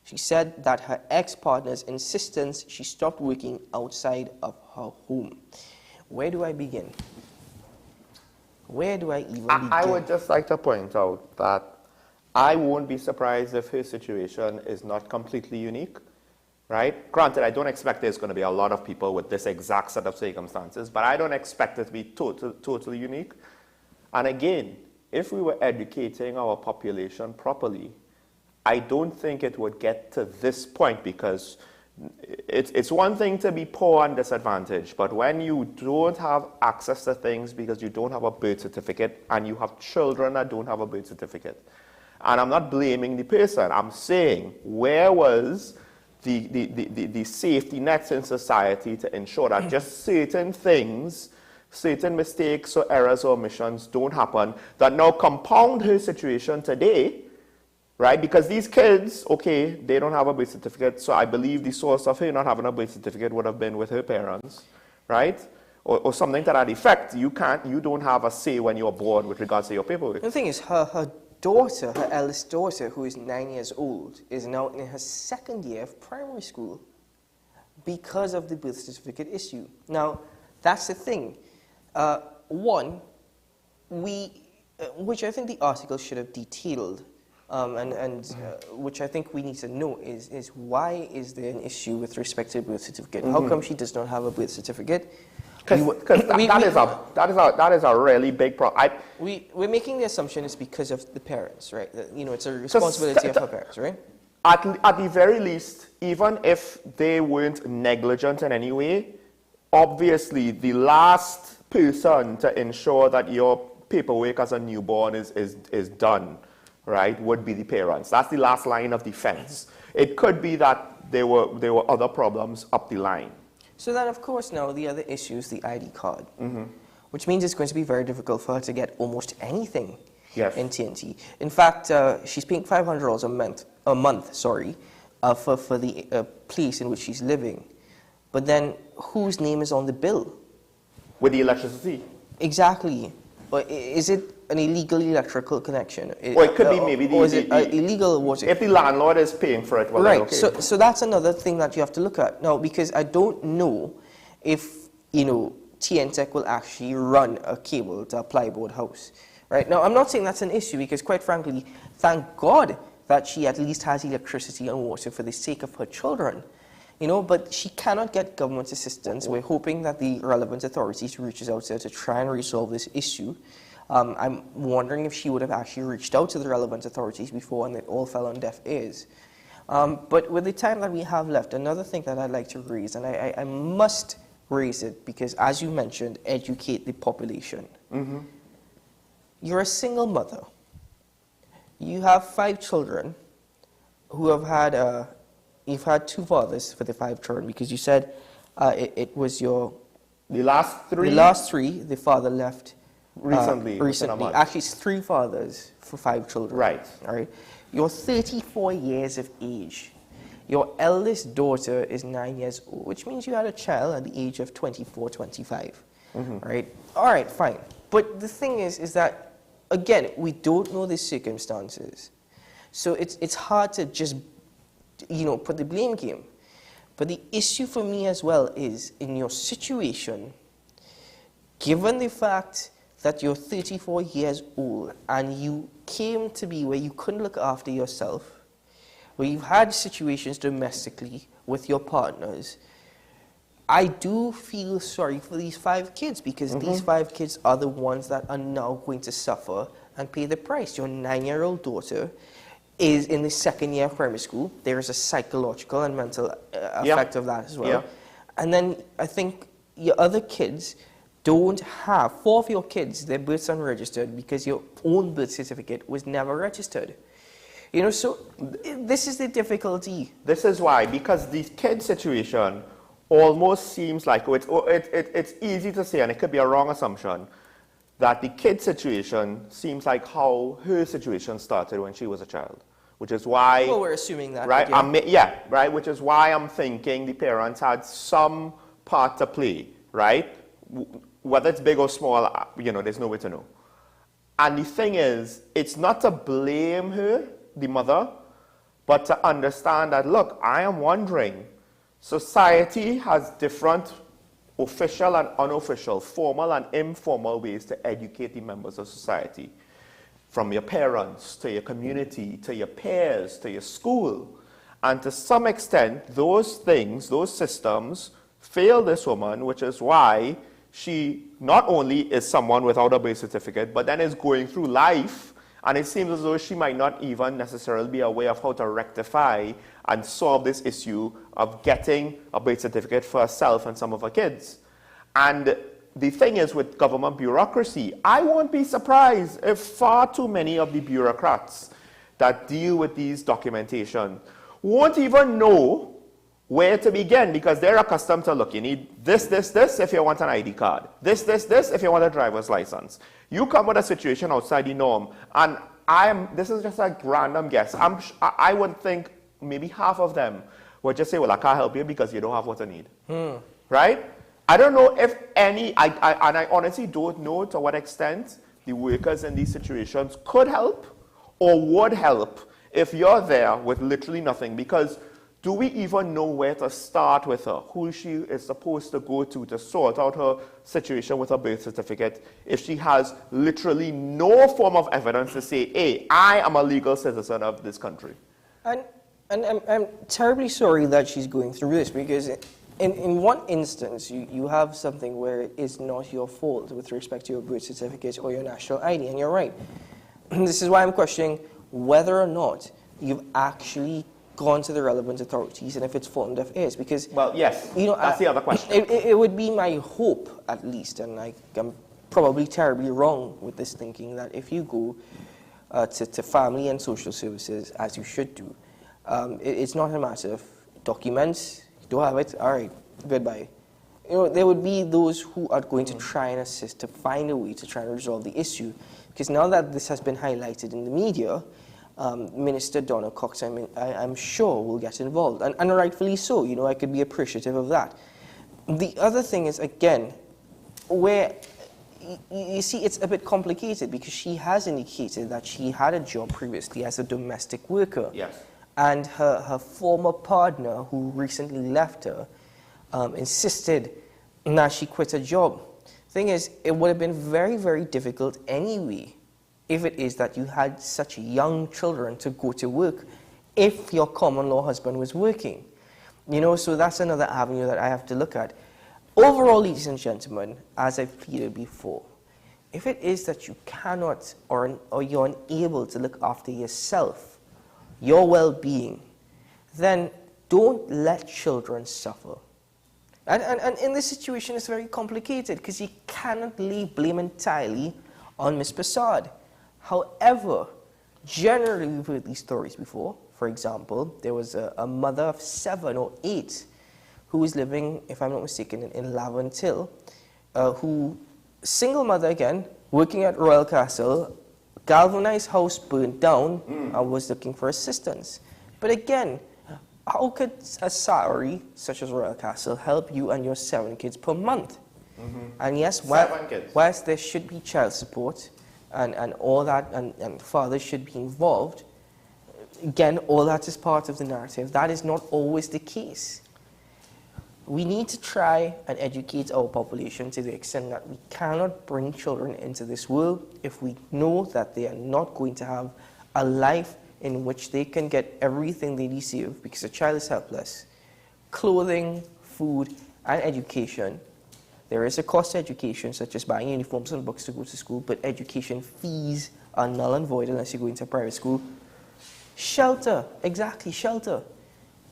She said that her ex-partner's insistence she stopped working outside of her home. Where do I begin? Where do I even begin? I would just like to point out that I won't be surprised if her situation is not completely unique, right? Granted, I don't expect there's going to be a lot of people with this exact set of circumstances, but I don't expect it to be totally unique. And again, if we were educating our population properly, I don't think it would get to this point, because it's one thing to be poor and disadvantaged, but when you don't have access to things because you don't have a birth certificate and you have children that don't have a birth certificate, and I'm not blaming the person, I'm saying, where was the safety nets in society to ensure that just certain things, certain mistakes or errors or omissions don't happen that now compound her situation today, right? Because these kids, okay, they don't have a birth certificate, so I believe the source of her not having a birth certificate would have been with her parents, right? Or something to that effect. You don't have a say when you're born with regards to your paperwork. The thing is, her daughter, her eldest daughter, who is 9 years old, is now in her 2nd year of primary school because of the birth certificate issue. Now, that's the thing. One, which I think the article should have detailed, which I think we need to know is why is there an issue with respect to a birth certificate? How come she does not have a birth certificate? Because that is a really big problem. We're making the assumption it's because of the parents, right? That, it's a responsibility of her parents, right? At the very least, even if they weren't negligent in any way, obviously the last person to ensure that your paperwork as a newborn is done, right, would be the parents. That's the last line of defense. It could be that there were other problems up the line. So then, of course, now the other issue is the ID card, which means it's going to be very difficult for her to get almost anything in TNT. In fact, she's paying $500 a month, for the place in which she's living. But then, whose name is on the bill? With the electricity. Exactly. But is it an illegal electrical connection? Or it could be maybe illegal water. If the landlord is paying for it, well, right. Okay. So that's another thing that you have to look at now, because I don't know if TNTech will actually run a cable to a plyboard house. Right now, I'm not saying that's an issue, because quite frankly, thank God that she at least has electricity and water for the sake of her children. but she cannot get government assistance. We're hoping that the relevant authorities reaches out to her to try and resolve this issue. I'm wondering if she would have actually reached out to the relevant authorities before and it all fell on deaf ears. But with the time that we have left, another thing that I'd like to raise, and I must raise it because, as you mentioned, educate the population. Mm-hmm. You're a single mother. You have 5 children who have had, you've had 2 fathers for the 5 children because you said it was your... The last 3? The last 3, the father left recently. Actually, it's 3 fathers for 5 children. Right. All right. You're 34 years of age. Your eldest daughter is 9 years old, which means you had a child at the age of 24, 25. Mm-hmm. Right? All right, fine. But the thing is that, again, we don't know the circumstances. So it's hard to just, put the blame game. But the issue for me as well is, in your situation, given the fact that you're 34 years old and you came to be where you couldn't look after yourself, where you've had situations domestically with your partners, I do feel sorry for these 5 kids because these 5 kids are the ones that are now going to suffer and pay the price. Your 9-year-old daughter is in the 2nd year of primary school. There is a psychological and mental effect of that as well. Yeah. And then I think your other kids don't have, 4 of your kids, their births unregistered because your own birth certificate was never registered. So this is the difficulty. This is why, because the kid situation almost seems like, it's easy to say, and it could be a wrong assumption, that the kid situation seems like how her situation started when she was a child, which is why... Well, we're assuming that. Right? Right, which is why I'm thinking the parents had some part to play, right? Whether it's big or small, there's no way to know. And the thing is, it's not to blame her, the mother, but to understand that, look, I am wondering, society has different official and unofficial, formal and informal ways to educate the members of society. From your parents, to your community, to your peers, to your school. And to some extent, those things, those systems, fail this woman, which is why she not only is someone without a birth certificate, but then is going through life, and it seems as though she might not even necessarily be aware of how to rectify and solve this issue of getting a birth certificate for herself and some of her kids. And the thing is, with government bureaucracy, I won't be surprised if far too many of the bureaucrats that deal with these documentation won't even know where to begin, because they're accustomed to, look, you need this if you want an ID card. This if you want a driver's license. You come with a situation outside the norm, and this is just a random guess. I would think maybe half of them would just say, well, I can't help you because you don't have what I need. Right? I don't know if any, and I honestly don't know to what extent the workers in these situations could help or would help if you're there with literally nothing, because do we even know where to start with her? Who she is supposed to go to sort out her situation with her birth certificate if she has literally no form of evidence to say, hey, I am a legal citizen of this country? And I'm terribly sorry that she's going through this, because in one instance, you have something where it is not your fault with respect to your birth certificate or your national ID, and you're right. This is why I'm questioning whether or not you've actually gone to the relevant authorities, and if it's fallen deaf ears, because... Well, yes, that's the other question. It would be my hope, at least, and I'm probably terribly wrong with this thinking, that if you go to family and social services, as you should do, it's not a matter of documents, you don't have it, all right, goodbye. There would be those who are going to try and assist to find a way to try and resolve the issue, because now that this has been highlighted in the media, Minister Donna Cox, I'm sure, will get involved, and rightfully so. I could be appreciative of that. The other thing is, again, where you see it's a bit complicated, because she has indicated that she had a job previously as a domestic worker. Yes. And her former partner, who recently left her, insisted that she quit her job. Thing is, it would have been very, very difficult anyway if it is that you had such young children to go to work if your common law husband was working. You know, so that's another avenue that I have to look at. Overall, ladies and gentlemen, as I've pleaded before, if it is that you cannot or you're unable to look after yourself, your well-being, then don't let children suffer. And in this situation, it's very complicated because you cannot lay blame entirely on Ms. Prasad. However, generally, we've heard these stories before. For example, there was a mother of 7 or 8 who was living, if I'm not mistaken, in Laventille, who, single mother again, working at Royal Castle, galvanized house burnt down and was looking for assistance. But again, how could a salary such as Royal Castle help you and your 7 kids per month? And yes, whilst there should be child support and all that, and fathers should be involved, again, all that is part of the narrative. That is not always the case. We need to try and educate our population to the extent that we cannot bring children into this world if we know that they are not going to have a life in which they can get everything they deserve, because a child is helpless. Clothing, food, and education. There is a cost to education, such as buying uniforms and books to go to school, but education fees are null and void unless you go into a private school. Shelter, exactly, shelter.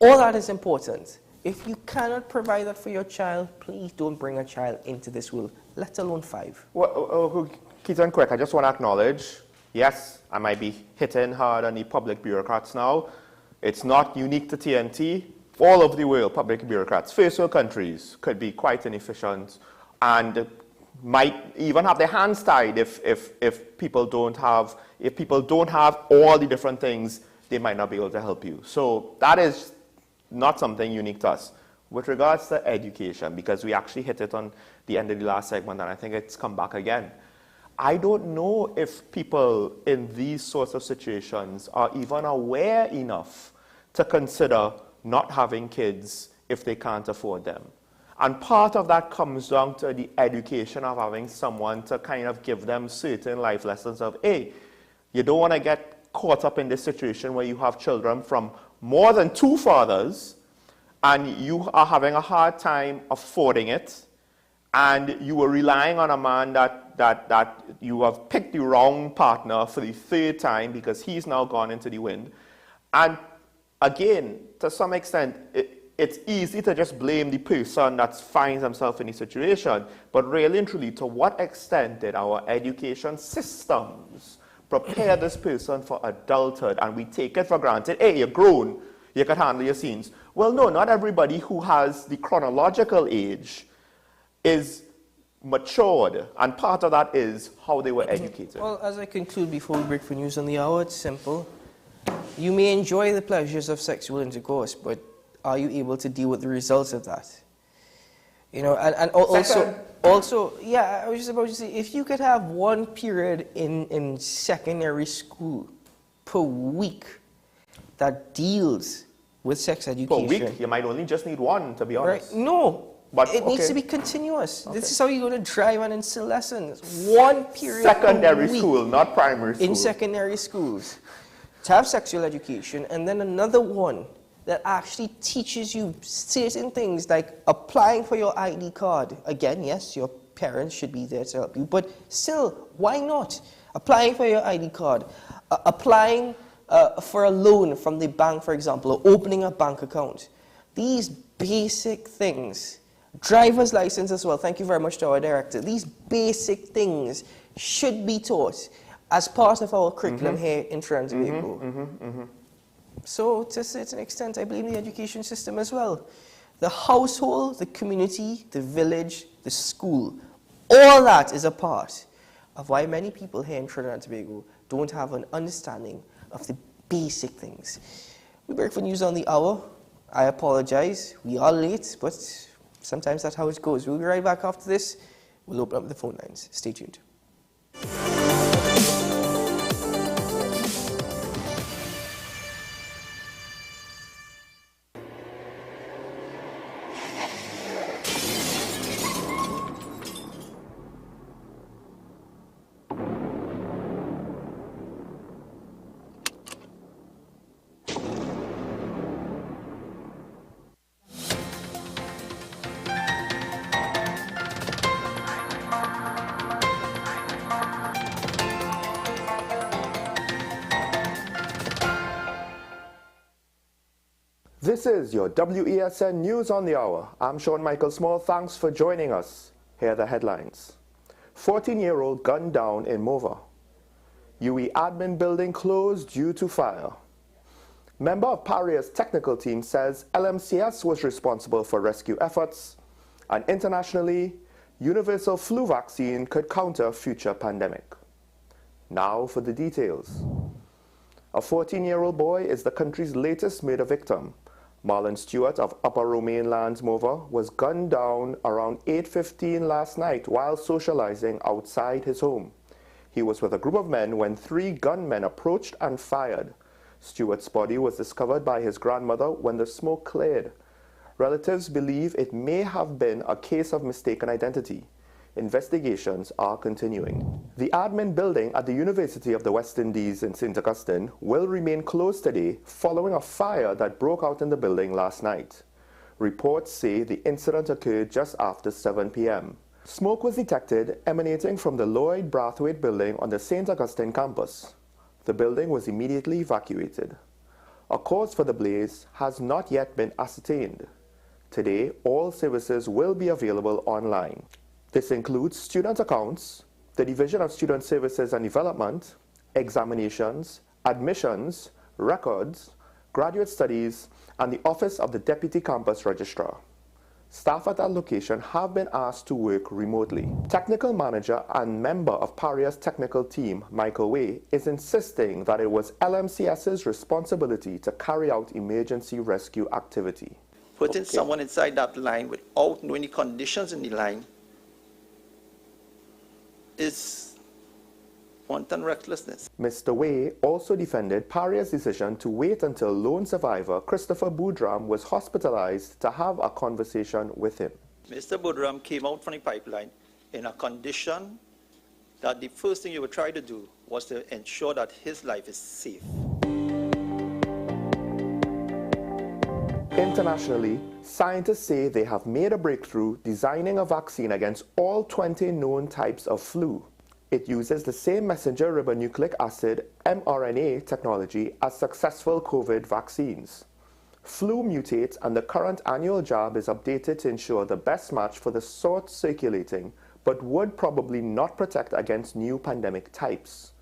All that is important. If you cannot provide that for your child, please don't bring a child into this world, let alone 5. Well, Keaton, quick, I just want to acknowledge, yes, I might be hitting hard on the public bureaucrats now. It's not unique to TNT. All over the world, public bureaucrats, first world countries, could be quite inefficient and might even have their hands tied if people don't have all the different things, they might not be able to help you. So that is not something unique to us. With regards to education, because we actually hit it on the end of the last segment, and I think it's come back again. I don't know if people in these sorts of situations are even aware enough to consider not having kids if they can't afford them. And part of that comes down to the education of having someone to kind of give them certain life lessons of, hey, you don't want to get caught up in this situation where you have children from more than 2 fathers and you are having a hard time affording it, and you were relying on a man that you have picked the wrong partner for the 3rd time because he's now gone into the wind. And again, to some extent, it's easy to just blame the person that finds himself in the situation, but really and truly, to what extent did our education systems prepare this person for adulthood? And we take it for granted, hey, you're grown, you can handle your scenes. Well, no, not everybody who has the chronological age is matured, and part of that is how they were educated. Well, as I conclude before we break for news on the hour, it's simple. You may enjoy the pleasures of sexual intercourse, but are you able to deal with the results of that? You know, and also, yeah, I was just about to say, if you could have 1 period in secondary school per week that deals with sex education. Per week? You might only just need 1, to be honest. Right? No. But it needs to be continuous. This is how you're going to drive and instill lessons. 1 period secondary school, not primary school. In secondary schools. To have sexual education, and then another one that actually teaches you certain things like applying for your ID card. Again, yes, your parents should be there to help you, but still, why not? Applying for your ID card, applying for a loan from the bank, for example, or opening a bank account. These basic things. Driver's license as well. Thank you very much to our director. These basic things should be taught as part of our curriculum here in Trinidad and Tobago. So, to a certain extent, I blame the education system as well. The household, the community, the village, the school, all that is a part of why many people here in Trinidad and Tobago don't have an understanding of the basic things. We break for news on the hour. I apologize. We are late, but sometimes that's how it goes. We'll be right back after this. We'll open up the phone lines. Stay tuned. This is your WESN News on the Hour. I'm Sean Michael Small. Thanks for joining us. Here are the headlines. 14-year-old gunned down in Mova. UE admin building closed due to fire. Member of Paria's technical team says LMCS was responsible for rescue efforts. And internationally, universal flu vaccine could counter future pandemic. Now for the details. A 14-year-old boy is the country's latest murder victim. Marlon Stewart of Upper Romaine Lands, Mova, was gunned down around 8:15 last night while socializing outside his home. He was with a group of men when 3 gunmen approached and fired. Stewart's body was discovered by his grandmother when the smoke cleared. Relatives believe it may have been a case of mistaken identity. Investigations are continuing. The admin building at the University of the West Indies in St. Augustine will remain closed today following a fire that broke out in the building last night. Reports say the incident occurred just after 7 p.m. Smoke was detected emanating from the Lloyd Brathwaite building on the St. Augustine campus. The building was immediately evacuated. A cause for the blaze has not yet been ascertained. Today, all services will be available online. This includes student accounts, the Division of Student Services and Development, examinations, admissions, records, graduate studies, and the Office of the Deputy Campus Registrar. Staff at that location have been asked to work remotely. Technical manager and member of Paria's technical team, Michael Way, is insisting that it was LMCS's responsibility to carry out emergency rescue activity. Putting someone inside that line without knowing the conditions in the line is wanton recklessness. Mr. Way also defended Paria's decision to wait until lone survivor Christopher Boudram was hospitalized to have a conversation with him. Mr. Boudram came out from the pipeline in a condition that the first thing you would try to do was to ensure that his life is safe. Internationally, scientists say they have made a breakthrough designing a vaccine against all 20 known types of flu. It uses the same messenger ribonucleic acid mRNA technology as successful COVID vaccines. Flu mutates and the current annual jab is updated to ensure the best match for the sort circulating, but would probably not protect against new pandemic types.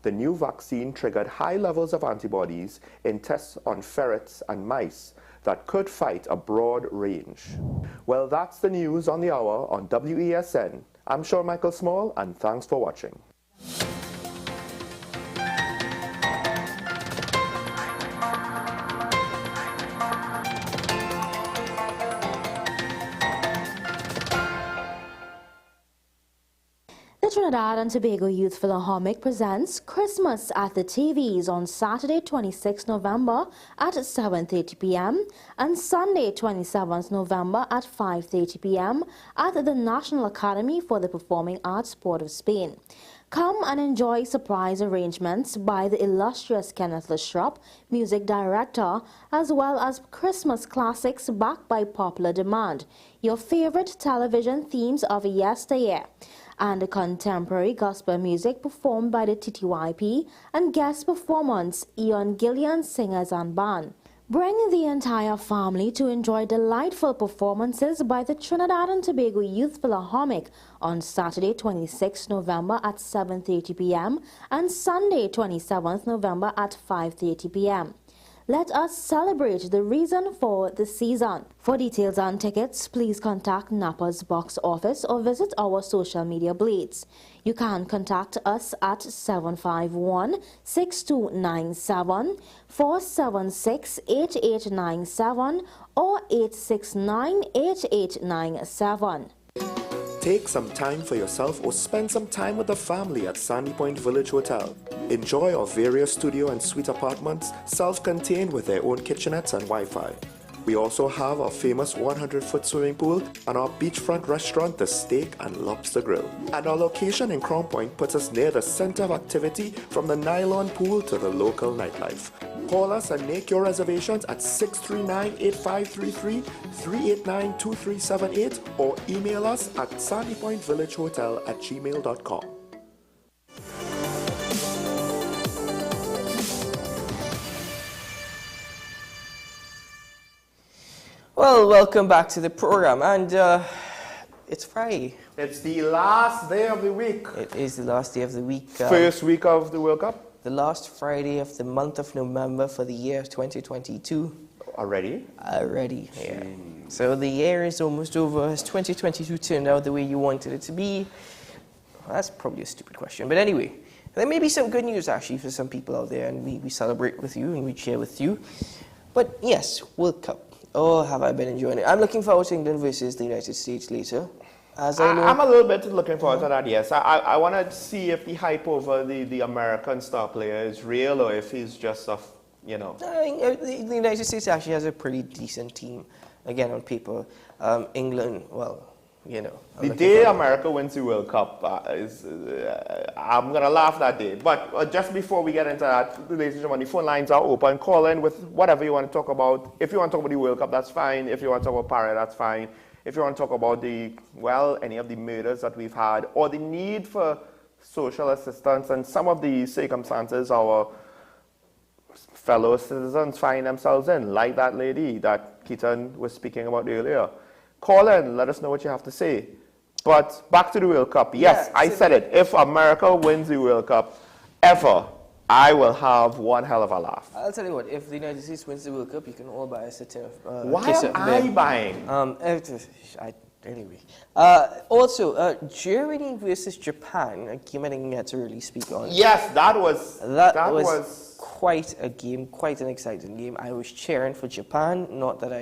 The new vaccine triggered high levels of antibodies in tests on ferrets and mice that could fight a broad range. Well, that's the news on the hour on WESN. I'm Sean Michael Small, and thanks for watching. The Trinidad and Tobago Youth Philharmonic presents Christmas at the TVs on Saturday 26 November at 7:30 p.m. and Sunday 27 November at 5:30 p.m. at the National Academy for the Performing Arts, Port of Spain. Come and enjoy surprise arrangements by the illustrious Kenneth Lastrop, music director, as well as Christmas classics backed by popular demand, your favorite television themes of yesteryear, and contemporary gospel music performed by the TTYP and guest performance Ian Gillian Singers and Band. Bring the entire family to enjoy delightful performances by the Trinidad and Tobago Youth Philharmonic on Saturday 26 November at 7:30 p.m. and Sunday 27 November at 5:30 p.m. Let us celebrate the reason for the season. For details and tickets, please contact Napa's box office or visit our social media blades. You can contact us at 751-6297, 476-8897 or 869-8897. Take some time for yourself or spend some time with the family at Sandy Point Village Hotel. Enjoy our various studio and suite apartments, self-contained with their own kitchenettes and Wi-Fi. We also have our famous 100-foot swimming pool and our beachfront restaurant, The Steak and Lobster Grill. And our location in Crown Point puts us near the center of activity from the nylon pool to the local nightlife. Call us and make your reservations at 639-8533, 389-2378 or email us at sandypointvillagehotel@gmail.com. Well, welcome back to the program, and it's Friday. It's the last day of the week. It is the last day of the week. First week of the World Cup. The last Friday of the month of November for the year 2022. Already? Already, yeah. So the year is almost over. Has 2022 turned out the way you wanted it to be? Well, that's probably a stupid question, but anyway. There may be some good news actually for some people out there, and we celebrate with you and we share with you. But yes, World Cup. Oh, have I been enjoying it. I'm looking forward to England versus the United States later. As I know, I'm a little bit looking forward to that, yes. I want to see if the hype over the American star player is real or if he's just a, you know. the United States actually has a pretty decent team, again, on paper. England, well, you know. The day America wins the World Cup, I'm going to laugh that day. But just before we get into that, ladies and gentlemen, the phone lines are open. Call in with whatever you want to talk about. If you want to talk about the World Cup, that's fine. If you want to talk about Paris, that's fine. If you want to talk about any of the murders that we've had, or the need for social assistance and some of the circumstances our fellow citizens find themselves in, like that lady that Keaton was speaking about earlier. Call in, let us know what you have to say. But back to the World Cup. Yes, I said it. If America wins the World Cup ever, I will have one hell of a laugh. I'll tell you what, if the United States wins the World Cup, you can all buy us a tin of Why am I buying? Anyway. Also, Germany versus Japan, a game I didn't get to really speak on. Yes, that was quite a game, quite an exciting game. I was cheering for Japan, not that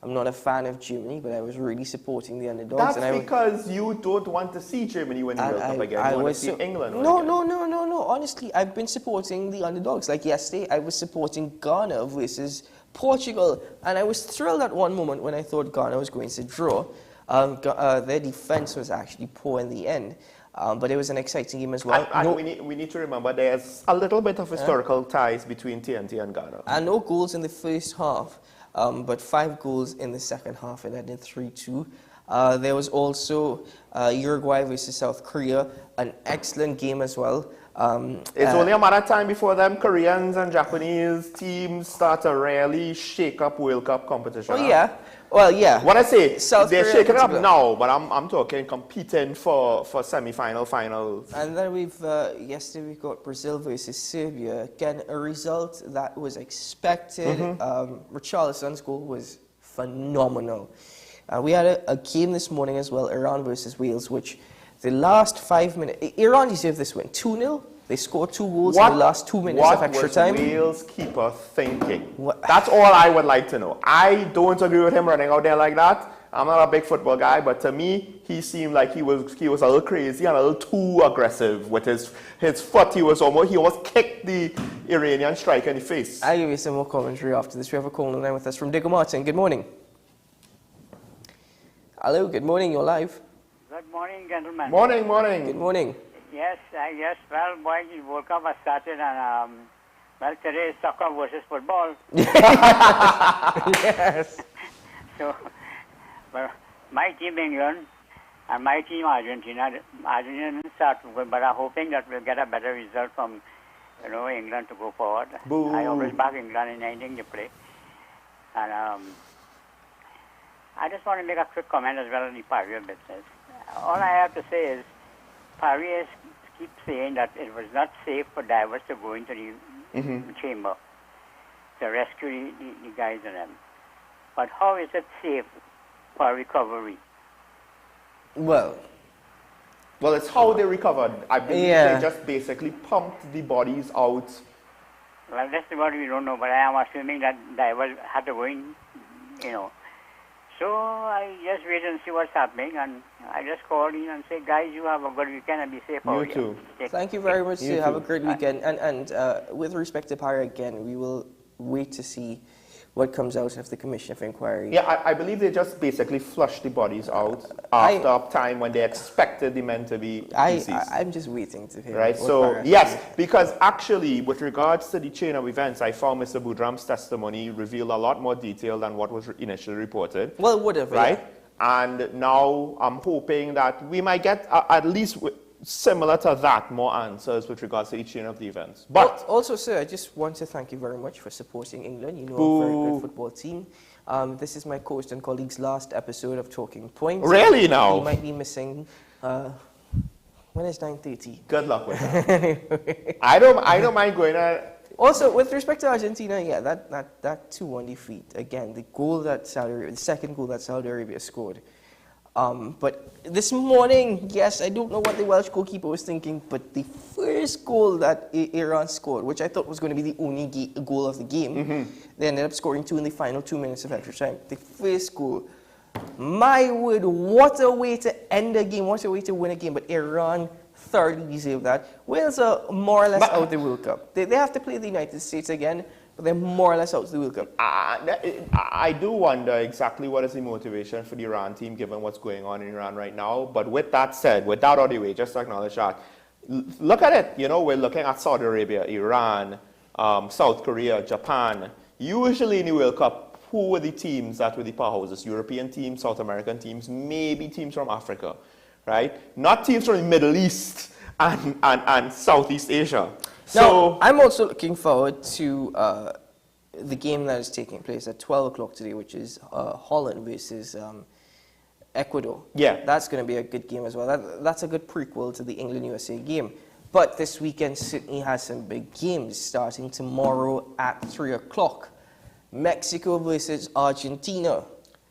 I'm not a fan of Germany, but I was really supporting the underdogs. That's because you don't want to see Germany win the World Cup again. You want to see England win again. No. Honestly, I've been supporting the underdogs. Like yesterday, I was supporting Ghana versus Portugal, and I was thrilled at one moment when I thought Ghana was going to draw. Their defense was actually poor in the end. But it was an exciting game as well. And we need to remember there's a little bit of historical ties between TNT and Ghana. And no goals in the first half, but 5 goals in the second half, and ended 3-2. There was also Uruguay versus South Korea, an excellent game as well. It's only a matter of time before them Koreans and Japanese teams start to really shake up World Cup competition. Oh, yeah. Well, yeah. What I say, they're shaking it up particular. now, but I'm talking competing for semi-final, finals. And then yesterday we got Brazil versus Serbia. Again, a result that was expected. Richarlison's goal was phenomenal. We had a game this morning as well, Iran versus Wales, which the last 5 minutes, Iran deserved this win, 2-0. They scored 2 goals in the last 2 minutes of extra time. What was Wales' keeper thinking? That's all I would like to know. I don't agree with him running out there like that. I'm not a big football guy, but to me, he seemed like he was a little crazy and a little too aggressive with his foot. He almost kicked the Iranian striker in the face. I'll give you some more commentary after this. We have a call on the line with us from Digger Martin. Good morning. Hello, good morning. You're live. Good morning, gentlemen. Morning. Good morning. Yes, well, boy, the World Cup has started, and, well, today is soccer versus football. Yes. So, well, my team England and my team Argentina didn't start good, but I'm hoping that we'll get a better result from, England to go forward. Boo. I always back England in anything they play. And I just want to make a quick comment as well on the Paris business. All I have to say is, Paris keeps saying that it was not safe for divers to go into the chamber to rescue the guys in them. But how is it safe for recovery? Well, it's how they recovered. I believe they just basically pumped the bodies out. Well, that's what we don't know, but I am assuming that divers had to go in, So I just wait and see what's happening, and I just call in and say, guys, you have a good weekend and be safe out here. You too. Thank you very much. Have a great weekend. And with respect to Paris, again, we will wait to see what comes out of the Commission of Inquiry. Yeah, I believe they just basically flushed the bodies out after a time when they expected the men to be deceased. I'm just waiting to hear. Right, so yes, because actually with regards to the chain of events, I found Mr. Boudram's testimony revealed a lot more detail than what was initially reported. Well, it would have, right? Yeah. And now I'm hoping that we might get at least similar to that, more answers with regards to each chain of the events. But also, sir, I just want to thank you very much for supporting England. You know, a very good football team. This is my co-host and colleague's last episode of Talking Points. Really now? He might be missing. When is 9:30? Good luck with that. I don't mind going to... Also, with respect to Argentina, yeah, that 2-1 defeat, again, the second goal that Saudi Arabia scored. But this morning, yes, I don't know what the Welsh goalkeeper was thinking, but the first goal that Iran scored, which I thought was going to be the only goal of the game, they ended up scoring 2 in the final 2 minutes of extra time. The first goal, my word, what a way to end a game, what a way to win a game, but Iran thoroughly deserved that. Wales are more or less out of the World Cup. They have to play the United States again, but they're more or less out of the World Cup. I do wonder exactly what is the motivation for the Iran team given what's going on in Iran right now. But with that said, with that out of the way, just to acknowledge that, look at it. You know, we're looking at Saudi Arabia, Iran, South Korea, Japan. Usually in the World Cup, who were the teams that were the powerhouses? European teams, South American teams, maybe teams from Africa, right? Not teams from the Middle East and Southeast Asia. Now, I'm also looking forward to the game that is taking place at 12 o'clock today, which is Holland versus Ecuador. Yeah. That's going to be a good game as well. That's a good prequel to the England-USA game. But this weekend, Sydney has some big games starting tomorrow at 3 o'clock. Mexico versus Argentina.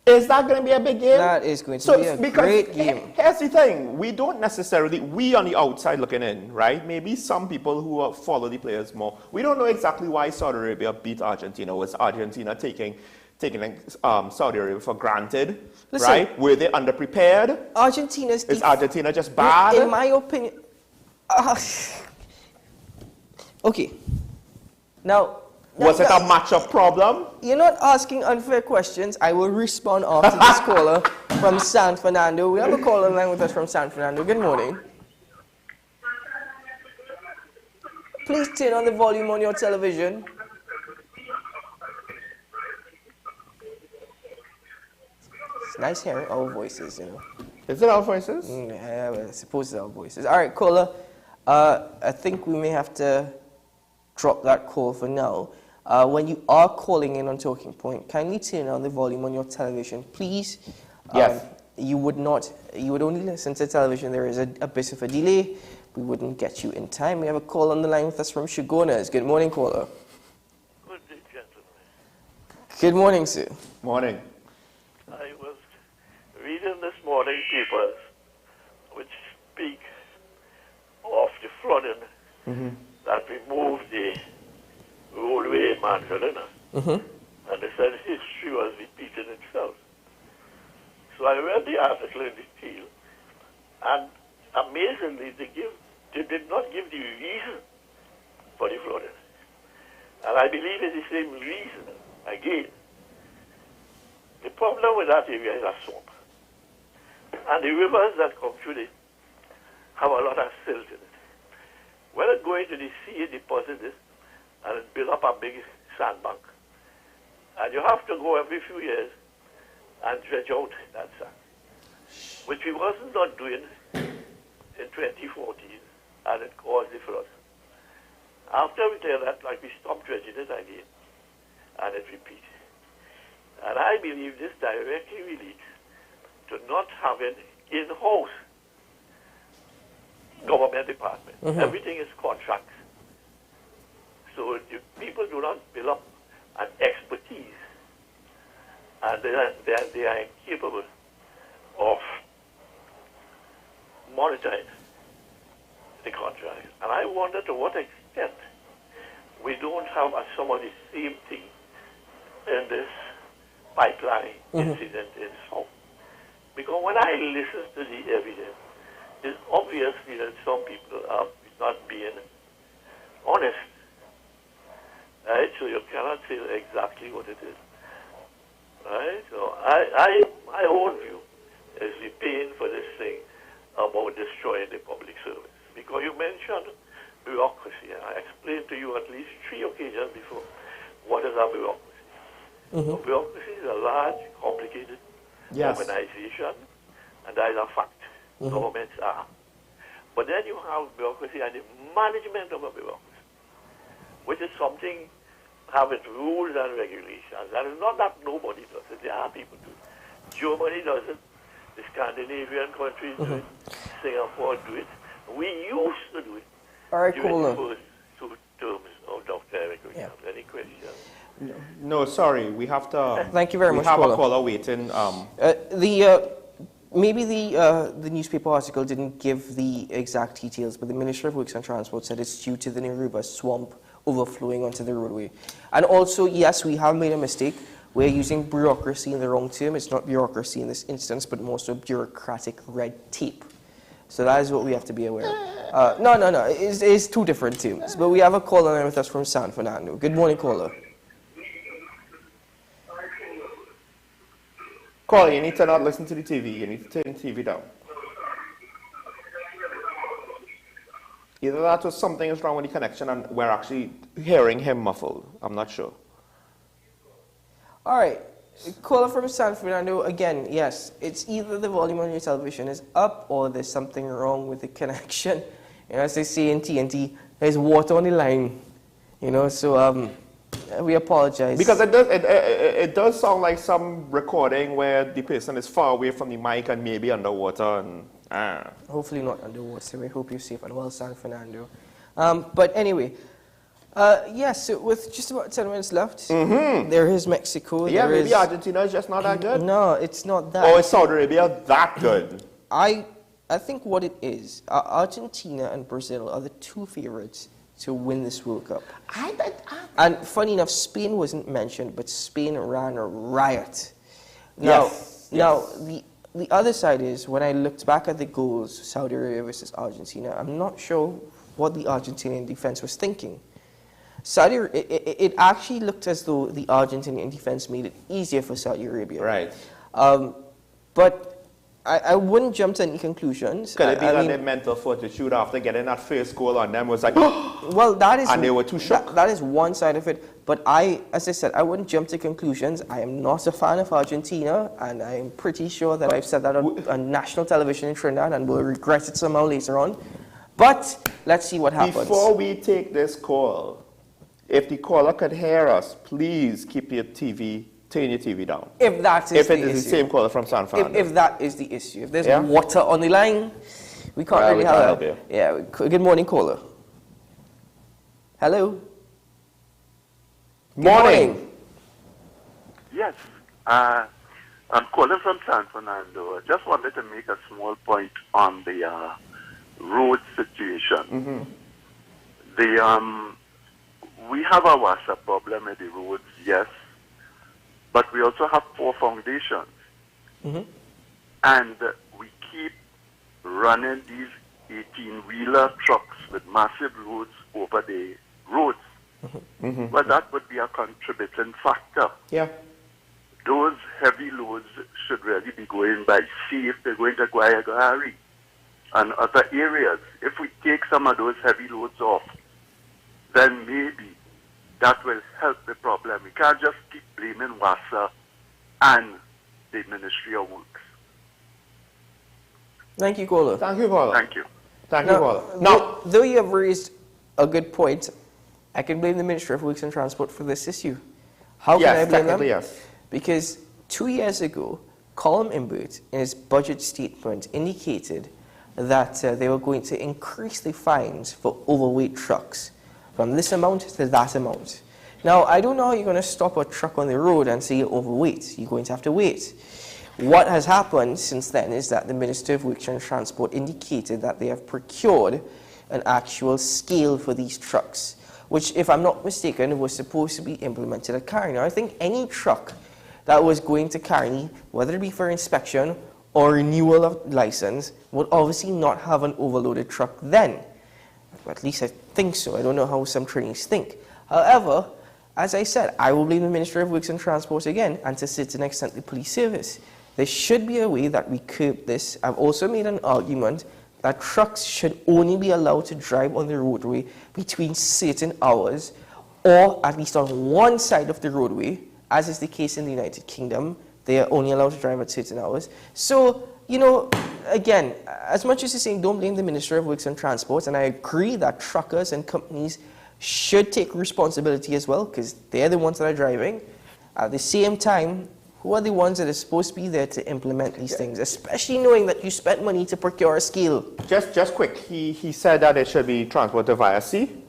Is that going to be a big game? That is going to be a great game. Here's the thing. We don't necessarily, we on the outside looking in, right? Maybe some people who follow the players more. We don't know exactly why Saudi Arabia beat Argentina. Was Argentina taking Saudi Arabia for granted? Listen, right? Were they underprepared? Is Argentina just bad? In my opinion. Okay. Now, was it a matchup problem? You're not asking unfair questions. I will respond after this caller from San Fernando. We have a caller line with us from San Fernando. Good morning. Please turn on the volume on your television. It's nice hearing our voices, you know. Is it our voices? Yeah, I suppose it's our voices. All right, caller. I think we may have to drop that call for now. When you are calling in on Talking Point, kindly turn on the volume on your television, please. Yes. You would only listen to television. There is a bit of a delay. We wouldn't get you in time. We have a call on the line with us from Shagonas. Good morning, caller. Good day, gentlemen. Good morning, sir. Morning. I was reading this morning papers which speak of the flooding that removed the roadway in Manchester, and they said history was repeating itself. So I read the article in detail, and amazingly, they did not give the reason for the flooding. And I believe it's the same reason again. The problem with that area is a swamp. And the rivers that come through it have a lot of silt in it. When it goes into the sea, it deposits it, and it builds up a big sandbank. And you have to go every few years and dredge out that sand, which we wasn't not doing in 2014, and it caused the flood. After we did that, we stopped dredging it again, and it repeated. And I believe this directly relates to not having in-house government department. Everything is contracts. So the people do not build up an expertise, and they are incapable of monitoring the contract. And I wonder to what extent we don't have some of the same thing in this pipeline incident in South. Because when I listen to the evidence, it's obviously that some people are not being honest. Right? So you cannot say exactly what it is. Right? So my own view is we're paying for this thing about destroying the public service. Because you mentioned bureaucracy, and I explained to you at least 3 occasions before what is our bureaucracy. So bureaucracy is a large, complicated organization, and that is a fact. Governments are. But then you have bureaucracy and the management of a bureaucracy, which is something have its rules and regulations. And it's not that nobody does it. There are people do it. Germany does it. The Scandinavian countries do it. Singapore do it. We used to do it. All right, during Cola. the first two terms of Dr. Eric Williams. Any questions? No, sorry. We have to. Thank you very much, We have caller. a caller waiting. Maybe the newspaper article didn't give the exact details, but the Minister of Works and Transport said it's due to the Naruba swamp overflowing onto the roadway. And also, yes, we have made a mistake. We're using bureaucracy in the wrong term. It's not bureaucracy in this instance, but more so bureaucratic red tape. So that is what we have to be aware of. No. It's two different terms. But we have a caller with us from San Fernando. Good morning, caller. Caller, you need to not listen to the TV. You need to turn the TV down. Either that or something is wrong with the connection and we're actually hearing him muffled. I'm not sure. All right. Caller from San Fernando, again, yes, it's either the volume on your television is up or there's something wrong with the connection. You know, as they say in TNT, there's water on the line. You know, so we apologize. Because it does sound like some recording where the person is far away from the mic and maybe underwater. And hopefully not underwater, so we hope you're safe and well, San Fernando. But anyway, yes, so with just about 10 minutes left, there is Mexico. Yeah, there maybe is, Argentina is just not that good. No, it's not that. Or is Saudi Arabia that good? I think what it is, Argentina and Brazil are the two favorites to win this World Cup. And funny enough, Spain wasn't mentioned, but Spain ran a riot. Now, the other side is, when I looked back at the goals, Saudi Arabia versus Argentina, I'm not sure what the Argentinian defense was thinking. It actually looked as though the Argentinian defense made it easier for Saudi Arabia. Right. But I wouldn't jump to any conclusions. Could it be that their mental fortitude after getting that first goal on them was like, well, that is, and they were too shocked? That is one side of it. But as I said, I wouldn't jump to conclusions. I am not a fan of Argentina, and I'm pretty sure that I've said that on national television in Trinidad and will regret it somehow later on. But let's see what happens. Before we take this call, if the caller could hear us, please keep your TV, turn your TV down. If that is if it the is issue. the same caller from San Fernando. If that is the issue. If there's water on the line, we can't really help you. Yeah. Good morning, caller. Hello. Morning. Yes. I'm calling from San Fernando. I just wanted to make a small point on the road situation. We have a washer problem with the roads, yes, but we also have poor foundations. And we keep running these 18-wheeler trucks with massive loads over the roads. Well, that would be a contributing factor. Yeah. Those heavy loads should really be going by sea if they're going to Guayagari and other areas. If we take some of those heavy loads off, then maybe that will help the problem. We can't just keep blaming WASA and the Ministry of Works. Thank you, caller. Thank you, caller. Thank you. Thank you, caller. Now, though you have raised a good point, I can blame the Ministry of Works and Transport for this issue. How can I blame them? Yes. Because 2 years ago, Colin Imbert, in his budget statement, indicated that they were going to increase the fines for overweight trucks from this amount to that amount. Now, I don't know how you're going to stop a truck on the road and say you're overweight. You're going to have to wait. What has happened since then is that the Minister of Works and Transport indicated that they have procured an actual scale for these trucks, which, if I'm not mistaken, was supposed to be implemented at Carney. Now, I think any truck that was going to Carney, whether it be for inspection or renewal of license, would obviously not have an overloaded truck then. At least I think so. I don't know how some trainees think. However, as I said, I will blame the Ministry of Works and Transport again, and to a certain extent the police service. There should be a way that we curb this. I've also made an argument that trucks should only be allowed to drive on the roadway between certain hours, or at least on one side of the roadway, as is the case in the United Kingdom. They are only allowed to drive at certain hours. So, you know, again, as much as you're saying don't blame the Ministry of Works and Transport, and I agree that truckers and companies should take responsibility as well, because they're the ones that are driving. At the same time, who are the ones that are supposed to be there to implement these things, especially knowing that you spent money to procure a scale? Just quick, he said that it should be transported via sea.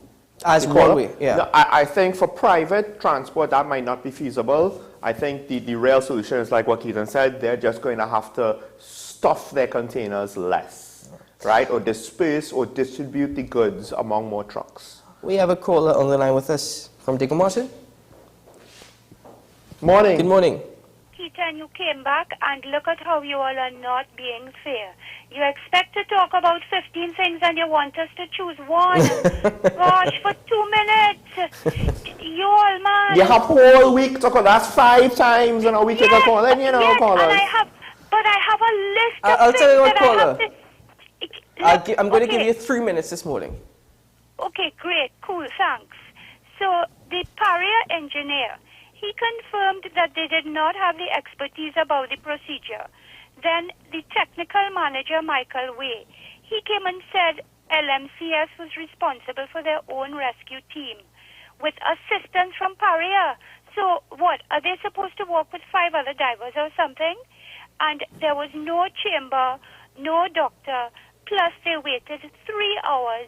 As one way, yeah. No, I think for private transport, that might not be feasible. I think the real solution is like what Keaton said, they're just going to have to stuff their containers less, right? Or disperse or distribute the goods among more trucks. We have a caller on the line with us from Digicel. Morning. Good morning. Keaton, you came back and look at how you all are not being fair. You expect to talk about 15 things and you want us to choose one. Gosh, for 2 minutes. You all, man. You have whole week to call. That's 5 times in a week you can call. And you know, yes, call and us. I have a list of I'll things tell you what, that I have caller. to... I'm going to give you 3 minutes this morning. Okay, great, cool, thanks. So, the Paria engineer, he confirmed that they did not have the expertise about the procedure. Then the technical manager, Michael Way, he came and said LMCS was responsible for their own rescue team with assistance from Paria. So what, are they supposed to work with 5 other divers or something? And there was no chamber, no doctor, plus they waited 3 hours.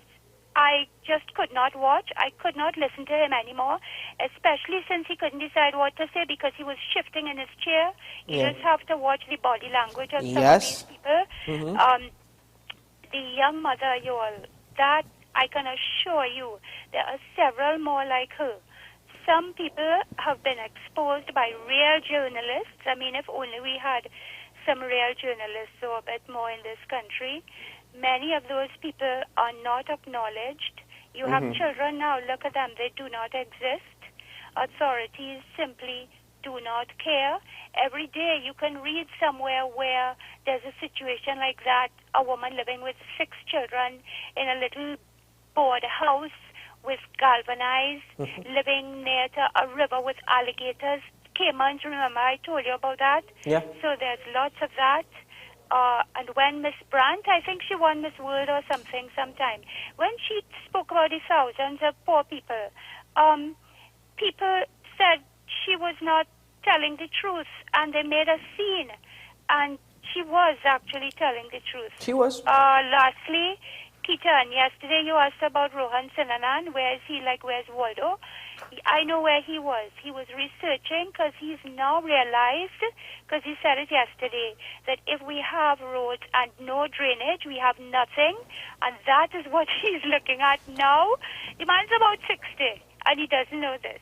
I just could not watch. I could not listen to him anymore, especially since he couldn't decide what to say because he was shifting in his chair. You just have to watch the body language of some of these people. The young mother, you all, that I can assure you, there are several more like her. Some people have been exposed by real journalists. I mean, if only we had some real journalists or a bit more in this country. Many of those people are not acknowledged. You have children now, look at them, they do not exist. Authorities simply do not care. Every day you can read somewhere where there's a situation like that, a woman living with 6 children in a little board house with galvanized, living near to a river with alligators. Caimans, remember I told you about that? Yeah. So there's lots of that. And when Miss Brandt, I think she won Miss World or something sometime, when she spoke about the thousands of poor people, people said she was not telling the truth, and they made a scene, and she was actually telling the truth. She was. Lastly, Keaton, yesterday you asked about Rohan Sinanan. Where is he? Like, where's Waldo? I know where he was. He was researching because he's now realized, because he said it yesterday, that if we have roads and no drainage, we have nothing. And that is what he's looking at now. The man's about 60, and he doesn't know this.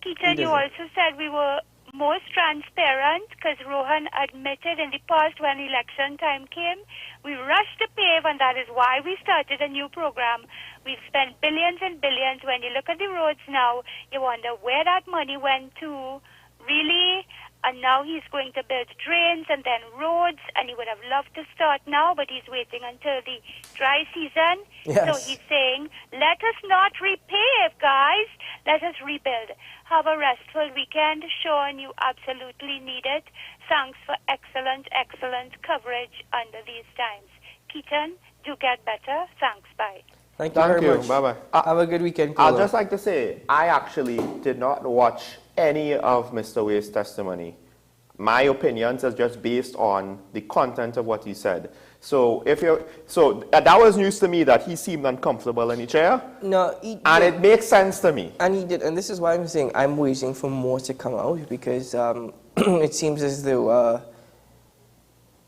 Keaton, you also said we were most transparent because Rohan admitted in the past when election time came, we rushed to pave, and that is why we started a new program. We've spent billions and billions. When you look at the roads now, you wonder where that money went to, really. And now he's going to build drains and then roads, and he would have loved to start now, but he's waiting until the dry season. Yes. So he's saying, let us not repave, guys. Let us rebuild. Have a restful weekend. Sean, you absolutely need it. Thanks for excellent, excellent coverage under these times. Keaton, do get better. Thanks, bye. Thank you very much. Bye-bye. Have a good weekend, I'd caller. just like to say, I actually did not watch any of Mr. Way's testimony. My opinions are just based on the content of what he said. So that was news to me that he seemed uncomfortable in the chair. No, and it makes sense to me. And he did, and this is why I'm saying I'm waiting for more to come out, because it seems as though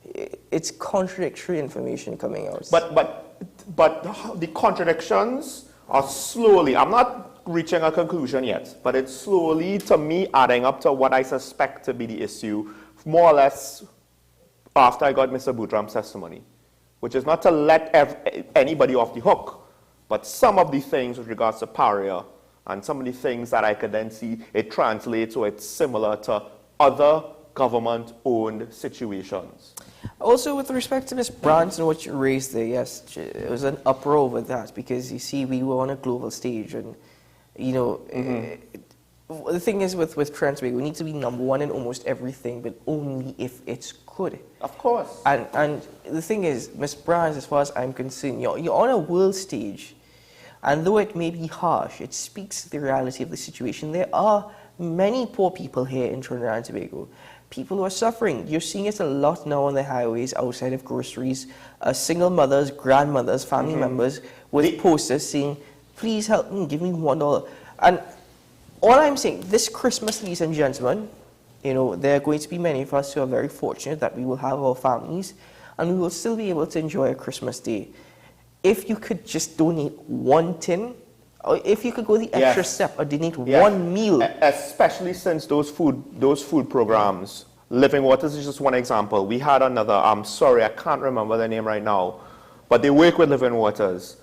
it's contradictory information coming out. But the contradictions are slowly, I'm not reaching a conclusion yet, but it's slowly, to me, adding up to what I suspect to be the issue, more or less after I got Mr. Boutram's testimony, which is not to let anybody off the hook, but some of the things with regards to Paria and some of the things that I could then see it translates or it's similar to other government-owned situations. Also, with respect to Ms. Brandt and what you raised there, yes, it was an uproar with that, because you see, we were on a global stage, and you know, the thing is with Transway, we need to be #1 in almost everything, but only if it's good. Of course. And the thing is, Ms. Brandt, as far as I'm concerned, you're on a world stage. And though it may be harsh, it speaks to the reality of the situation. There are many poor people here in Trinidad and Tobago. People who are suffering. You're seeing it a lot now on the highways outside of groceries. Single mothers, grandmothers, family members with posters saying, please help me, give me $1. And all I'm saying, this Christmas, ladies and gentlemen, you know, there are going to be many of us who are very fortunate that we will have our families and we will still be able to enjoy a Christmas day. If you could just donate one tin, or if you could go the extra step or donate one meal. Especially since those food programs, Living Waters is just one example. We had another, I'm sorry, I can't remember the name right now, but they work with Living Waters.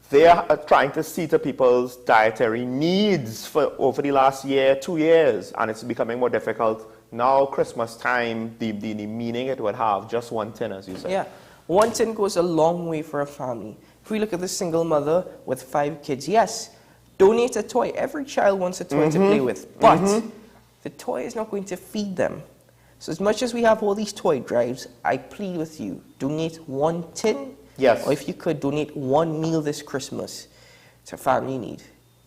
They are trying to see to people's dietary needs for over the last year, 2 years, and it's becoming more difficult. Now, Christmas time, the meaning it would have, just one tin, as you said. Yeah, one tin goes a long way for a family. If we look at the single mother with 5 kids, yes, donate a toy. Every child wants a toy to play with, but the toy is not going to feed them. So as much as we have all these toy drives, I plead with you, donate one tin. Yes. Or if you could, donate one meal this Christmas to family need.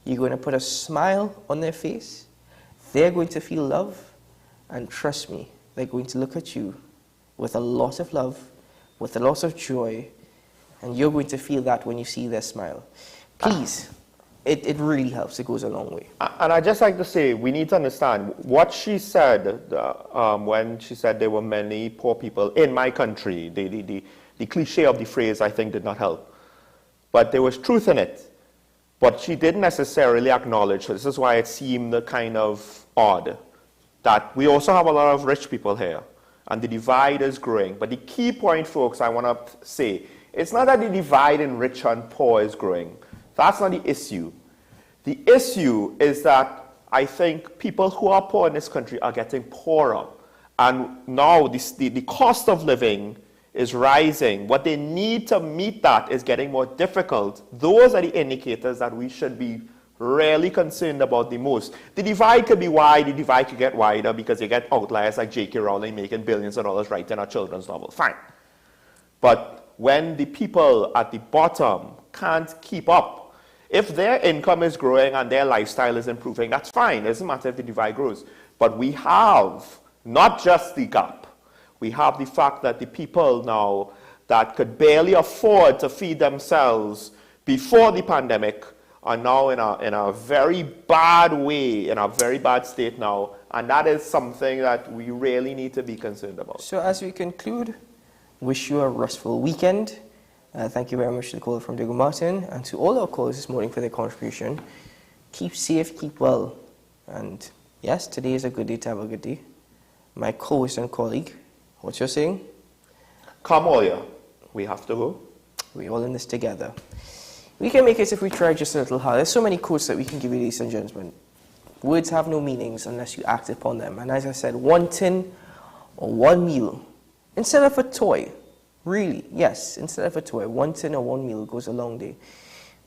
You're going to put a smile on their face. They're going to feel love. And trust me, they're going to look at you with a lot of love, with a lot of joy. And you're going to feel that when you see their smile. Please, it really helps. It goes a long way. And I'd just like to say, we need to understand what she said when she said there were many poor people in my country. The cliche of the phrase, I think, did not help. But there was truth in it. But she didn't necessarily acknowledge, so this is why it seemed kind of odd, that we also have a lot of rich people here, and the divide is growing. But the key point, folks, I want to say, it's not that the divide in rich and poor is growing. That's not the issue. The issue is that I think people who are poor in this country are getting poorer. And now the cost of living is rising. What they need to meet that is getting more difficult. Those are the indicators that we should be really concerned about the most. The divide could be wide, the divide could get wider because you get outliers like J.K. Rowling making billions of dollars writing a children's novel. Fine. But when the people at the bottom can't keep up, if their income is growing and their lifestyle is improving, that's fine. It doesn't matter if the divide grows. But we have not just the gap. We have the fact that the people now that could barely afford to feed themselves before the pandemic are now in a very bad way, in a very bad state now. And that is something that we really need to be concerned about. So as we conclude, wish you a restful weekend. Thank you very much to the caller from Diego Martin and to all our callers this morning for their contribution. Keep safe, keep well. And yes, today is a good day to have a good day. My co-host and colleague, what you're saying? Come all ya. We have to go. We're all in this together. We can make it if we try just a little harder. There's so many quotes that we can give you, ladies and gentlemen. Words have no meanings unless you act upon them. And as I said, one tin or one meal instead of a toy. Really, yes, instead of a toy, one tin or one meal goes a long day.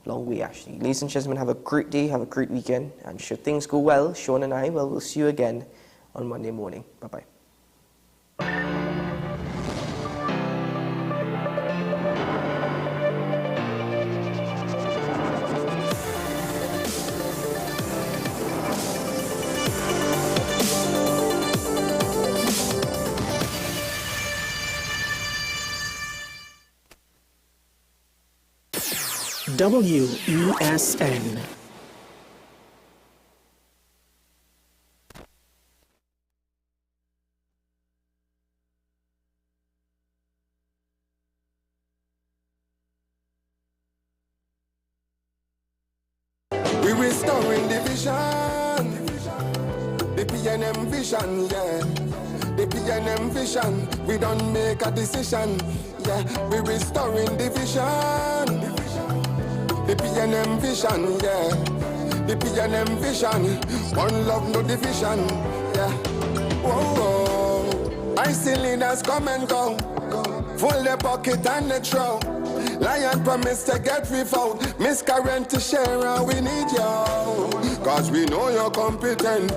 Long way, actually. Ladies and gentlemen, have a great day, have a great weekend. And should things go well, Sean and I, well, we'll see you again on Monday morning. Bye-bye. WESN. We restoring the vision, the PNM vision, yeah. The PNM vision, we don't make a decision, yeah. We restoring the vision, the PNM vision, yeah. The PNM vision, one love, no division, yeah. Whoa, whoa. I see leaders come and go, full the pocket and the throw. Lion promise to get free out. Miscreant to share and we need you. Cause we know you're competent,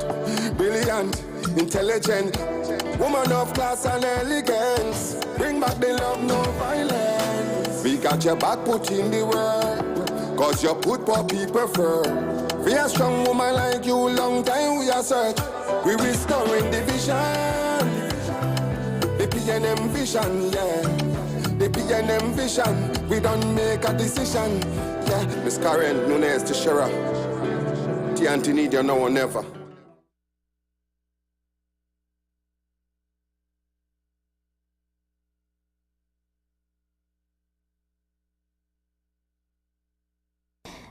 brilliant, intelligent. Woman of class and elegance. Bring back the love, no violence. We got your back, put in the work. Cause you put poor people first. We a strong woman like you, long time we a search. We restoring division. The PNM vision, yeah. The PNM vision. We don't make a decision. Yeah, Miss Karen Nunes to Shara. TNT need you now or never.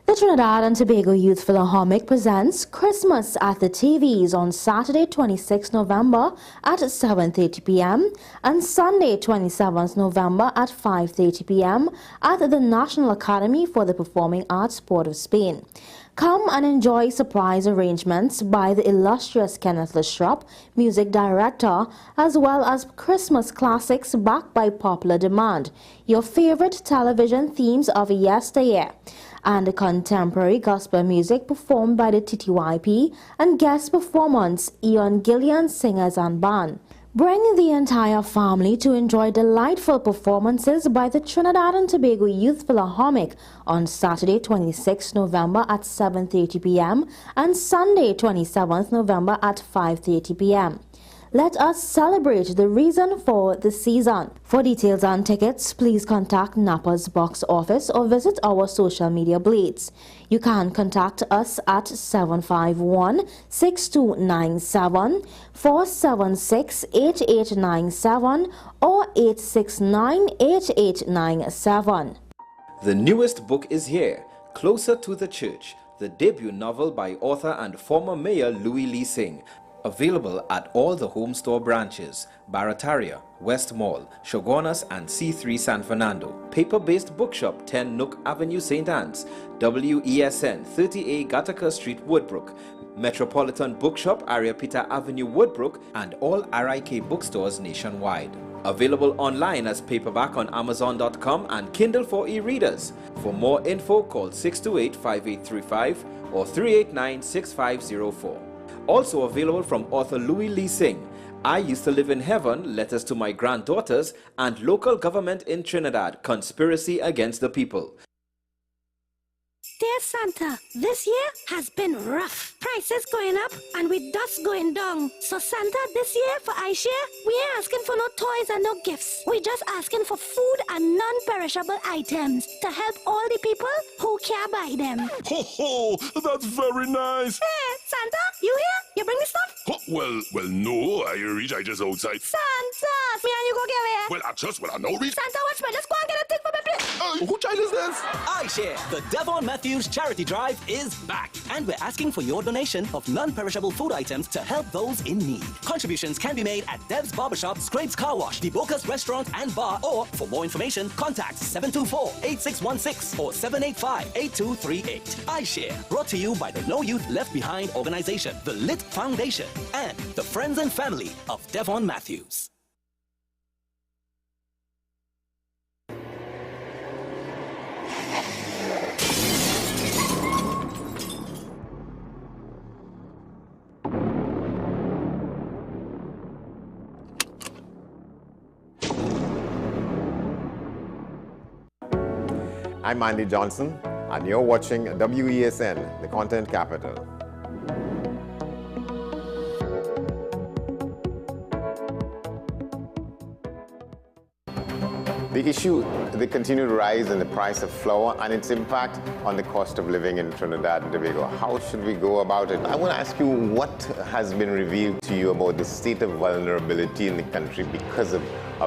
The Trinidad and Tobago Youth Philharmonic presents Christmas at the TVs on Saturday 26 November at 7:30 p.m. and Sunday 27 November at 5:30 p.m. at the National Academy for the Performing Arts, Port of Spain. Come and enjoy surprise arrangements by the illustrious Kenneth Lashrop, music director, as well as Christmas classics backed by popular demand, your favorite television themes of yesteryear, and contemporary gospel music performed by the TTYP and guest performance Ian Gillian Singers and Band. Bring the entire family to enjoy delightful performances by the Trinidad and Tobago Youth Philharmonic on Saturday 26 November at 7:30 p.m. and Sunday 27 November at 5:30 p.m. Let us celebrate the reason for the season. For details and tickets, please contact Napa's box office or visit our social media blades. You can contact us at 751-6297, 476-8897 or 869-8897. The newest book is here, Closer to the Church, the debut novel by author and former mayor Louis Lee Singh. Available at all the home store branches, Barataria, West Mall, Shogunas and C3 San Fernando. Paper-based bookshop 10 Nook Avenue, St. Anne's, WESN 30A Gattaca Street, Woodbrook, Metropolitan Bookshop, Ariapita Avenue, Woodbrook, and all RIK bookstores nationwide. Available online as paperback on Amazon.com and Kindle for e-readers. For more info, call 628-5835 or 389-6504. Also available from author Louis Lee Singh, I Used to Live in Heaven, Letters to My Granddaughters, and Local Government in Trinidad, Conspiracy Against the People. Dear Santa, this year has been rough. Prices going up and with dust going down. So Santa, this year for iShare, we ain't asking for no toys and no gifts. We just asking for food and non-perishable items to help all the people who can't buy them. Ho ho, that's very nice. Hey, Santa, you here? You bring the stuff? Oh, well, no, I just outside. Santa, me and you go get it. Well, I know reach. Santa, watch me, just go and get a thing for me, please. Who child is this? iShare, the Devon Matthews Charity Drive is back, and we're asking for your donation of non-perishable food items to help those in need. Contributions can be made at Dev's Barbershop, Scrapes Car Wash, The Bocas Restaurant and Bar, or for more information, contact 724-8616 or 785-8238. iShare, brought to you by the No Youth Left Behind organization, the Lit Foundation, and the friends and family of Devon Matthews. I'm Andy Johnson, and you're watching WESN, the content capital. The issue, the continued rise in the price of flour and its impact on the cost of living in Trinidad and Tobago. How should we go about it? I want to ask you, what has been revealed to you about the state of vulnerability in the country because of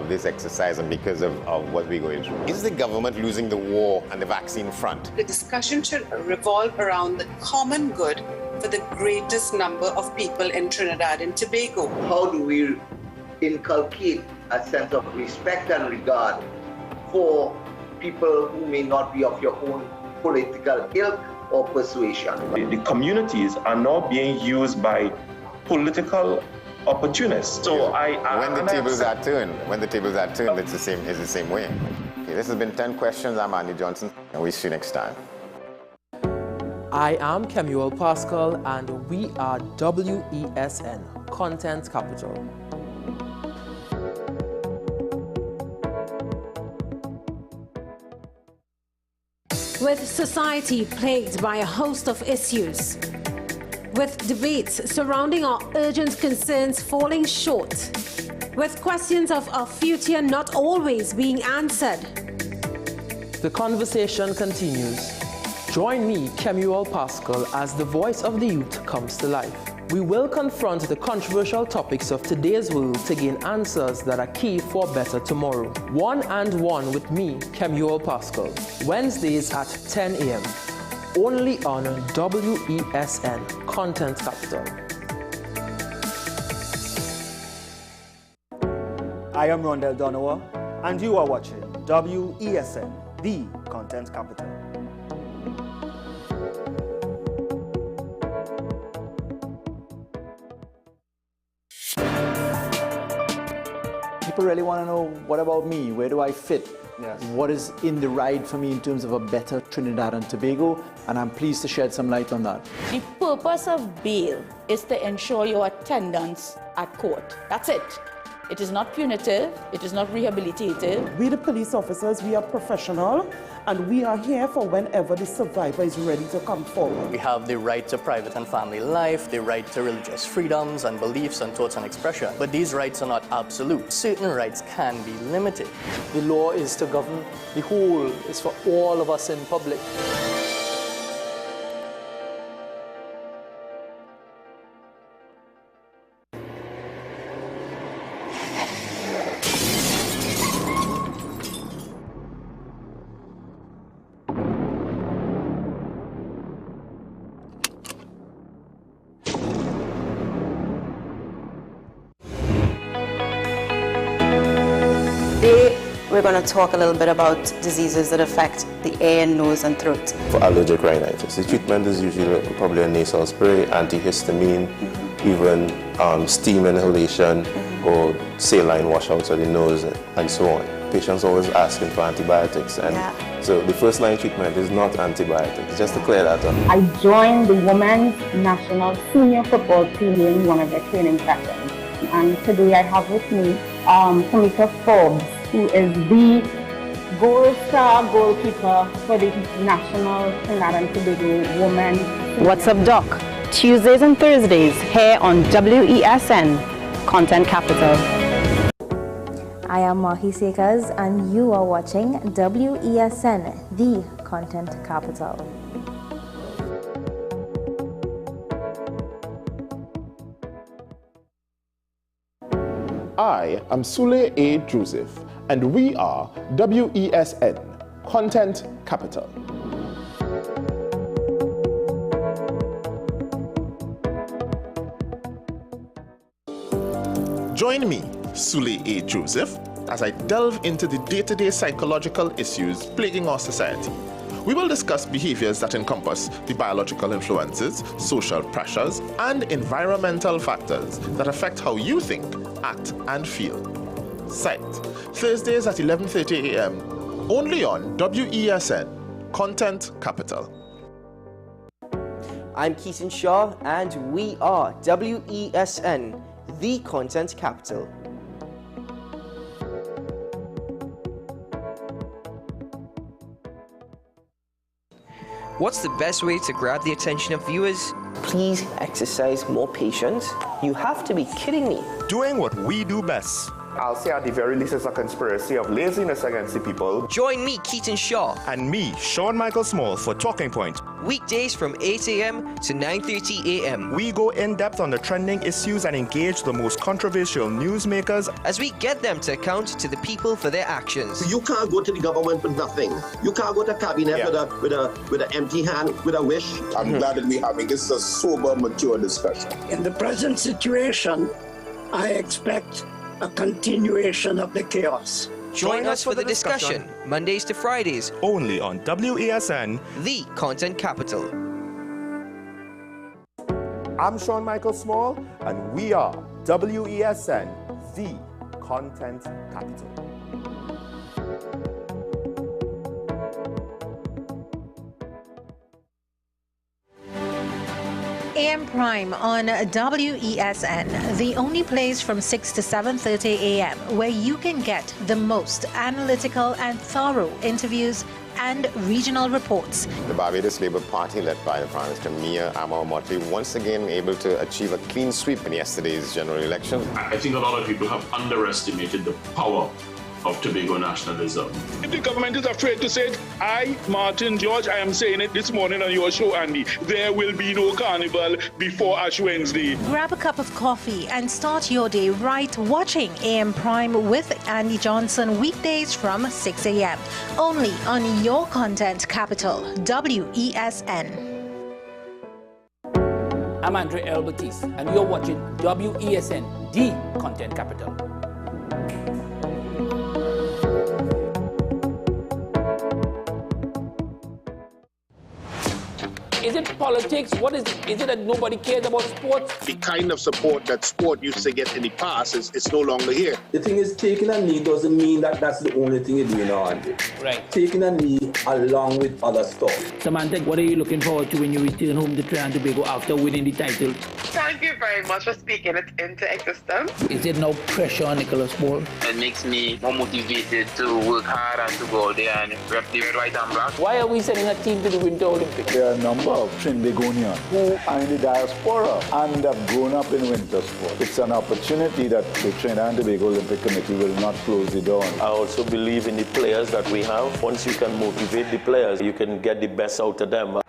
this exercise and because of what we're going through? Is the government losing the war on the vaccine front? The discussion should revolve around the common good for the greatest number of people in Trinidad and Tobago. How do we inculcate a sense of respect and regard for people who may not be of your own political ilk or persuasion? The communities are now being used by political opportunists. So when the tables are turned, it's the same way. Okay, this has been 10 questions. I'm Andy Johnson, and we'll see you next time. I am Kemuel Pascal, and we are WESN, Content Capital. With society plagued by a host of issues, with debates surrounding our urgent concerns falling short, with questions of our future not always being answered. The conversation continues. Join me, Kemuel Pascal, as the voice of the youth comes to life. We will confront the controversial topics of today's world to gain answers that are key for a better tomorrow. One and One with me, Kemuel Pascal. Wednesdays at 10 a.m. Only on WESN, Content Capital. I am Rondell Donowa, and you are watching WESN, the Content Capital. People really want to know, what about me? Where do I fit? Yes. What is in the ride for me in terms of a better Trinidad and Tobago? And I'm pleased to shed some light on that. The purpose of bail is to ensure your attendance at court. That's it. It is not punitive, it is not rehabilitative. We the police officers, we are professional, and we are here for whenever the survivor is ready to come forward. We have the right to private and family life, the right to religious freedoms and beliefs and thoughts and expression. But these rights are not absolute. Certain rights can be limited. The law is to govern the whole, it's for all of us in public. We're going to talk a little bit about diseases that affect the ear, nose, and throat. For allergic rhinitis, the treatment is usually probably a nasal spray, antihistamine, even steam inhalation or saline washouts of the nose, and so on. Patients always asking for antibiotics, and so the first line treatment is not antibiotics, just to clear that up. I joined the Women's National Senior Football team during one of their training sessions, and today I have with me Tamika Forbes, who is the gold star goalkeeper for the National Trinidad and Tobago Women. What's up, Doc? Tuesdays and Thursdays here on WESN, Content Capital. I am Mahi Sekas, and you are watching WESN, the Content Capital. I am Sule A. Joseph, and we are WESN, Content Capital. Join me, Sule A. Joseph, as I delve into the day-to-day psychological issues plaguing our society. We will discuss behaviors that encompass the biological influences, social pressures, and environmental factors that affect how you think, act, and feel. Site, Thursdays at 11:30 a.m., only on WESN, Content Capital. I'm Keaton Shaw, and we are WESN, the Content Capital. What's the best way to grab the attention of viewers? Please exercise more patience. You have to be kidding me. Doing what we do best. I'll say at the very least it's a conspiracy of laziness against the people. Join me, Keaton Shaw. And me, Sean Michael Small, for Talking Point. Weekdays from 8 a.m. to 9:30 a.m. We go in-depth on the trending issues and engage the most controversial newsmakers as we get them to account to the people for their actions. You can't go to the government with nothing. You can't go to cabinet with an empty hand, with a wish. I'm glad that we're having this a sober, mature discussion. In the present situation, I expect a continuation of the chaos. Join us for the discussion, Mondays to Fridays, only on WESN, the Content Capital. I'm Sean Michael Small, and we are WESN, the Content Capital. AM Prime on WESN, the only place from 6 to 7:30 a.m. where you can get the most analytical and thorough interviews and regional reports. The Barbados Labour Party, led by the Prime Minister Mia Amor-Motley, once again able to achieve a clean sweep in yesterday's general election. I think a lot of people have underestimated the power of Tobago nationalism. If the government is afraid to say it, I, Martin George, I am saying it this morning on your show, Andy, there will be no carnival before Ash Wednesday. Grab a cup of coffee and start your day right watching AM Prime with Andy Johnson weekdays from 6 a.m. Only on your content capital, WESN. I'm Andre L. Batiste, and you're watching WESN, the content capital. Is it politics? What is it? Is it that nobody cares about sports? The kind of support that sport used to get in the past is no longer here. The thing is, taking a knee doesn't mean that that's the only thing you're doing now, Andy. Right. Taking a knee along with other stuff. Samantha, what are you looking forward to when you return home to Trinidad and Tobago after winning the title? Thank you very much for speaking it into existence. Is there no pressure on Nicholas Ball? It makes me more motivated to work hard and to go out there and rep the white and black. Why are we sending a team to the Winter Olympics? There are a number of Trinbagonians who are in the diaspora and have grown up in winter sport. It's an opportunity that the Trinidad and Tobago Olympic Committee will not close the door on. I also believe in the players that we have. Once you can motivate the players, you can get the best out of them.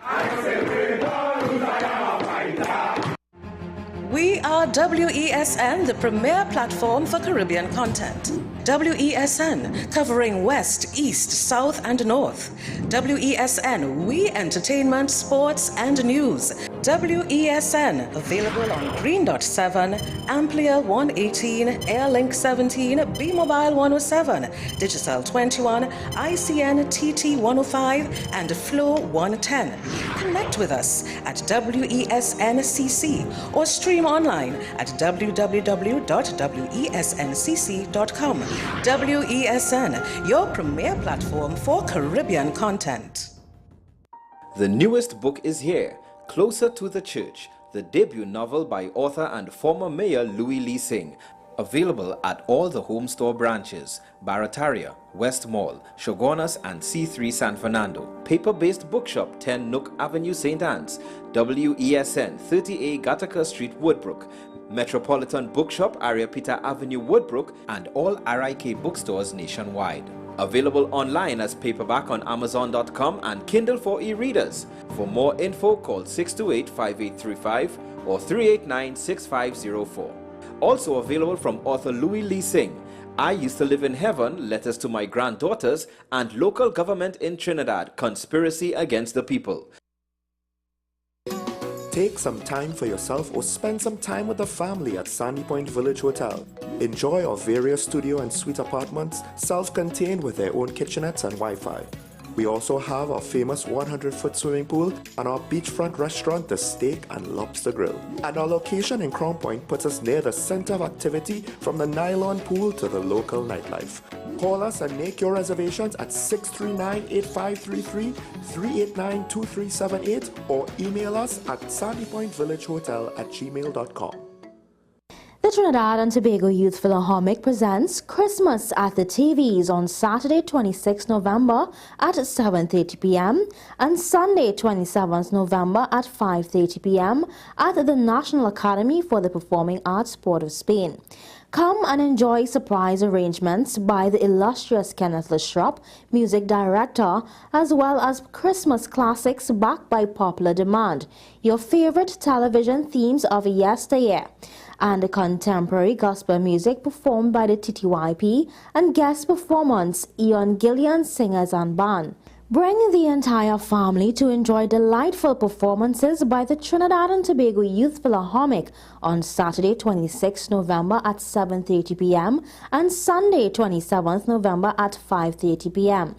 We are WESN, the premier platform for Caribbean content. WESN, covering West, East, South, and North. WESN, we entertainment, sports, and news. WESN, available on Greendot 7, Amplia 118, Airlink 17, Bmobile 107, Digicel 21, ICNTT 105, and Flow 110. Connect with us at WESNCC or stream online at www.wesncc.com. WESN, your premier platform for Caribbean content. The newest book is here, Closer to the Church, the debut novel by author and former Mayor Louis Lee Singh. Available at all the Home Store branches, Barataria, West Mall, Shogunas, and C3 San Fernando. Paper-based bookshop 10 Nook Avenue, St. Anne's. WESN 30A Gattaca Street, Woodbrook. Metropolitan Bookshop, Ariapita Avenue, Woodbrook, and all RIK bookstores nationwide. Available online as paperback on Amazon.com and Kindle for e-readers. For more info, call 628-5835 or 389-6504. Also available from author Louis Lee Singh, I Used to Live in Heaven, Letters to My Granddaughters, and Local Government in Trinidad, Conspiracy Against the People. Take some time for yourself or spend some time with the family at Sandy Point Village Hotel. Enjoy our various studio and suite apartments, self-contained with their own kitchenettes and Wi-Fi. We also have our famous 100-foot swimming pool and our beachfront restaurant, the Steak and Lobster Grill. And our location in Crown Point puts us near the center of activity from the nylon pool to the local nightlife. Call us and make your reservations at 639-8533, 389-2378 or email us at sandypointvillagehotel@gmail.com. The Trinidad and Tobago Youth Philharmonic presents Christmas at the TVs on Saturday 26 November at 7:30 p.m. and Sunday 27 November at 5:30 p.m. at the National Academy for the Performing Arts, Port of Spain. Come and enjoy surprise arrangements by the illustrious Kenneth Lashrop, music director, as well as Christmas classics backed by popular demand, your favorite television themes of yesteryear, and contemporary gospel music performed by the TTYP and guest performance Ian Gillian Singers and Band. Bring the entire family to enjoy delightful performances by the Trinidad and Tobago Youth Philharmonic on Saturday 26 November at 7:30 p.m. and Sunday 27 November at 5:30 p.m.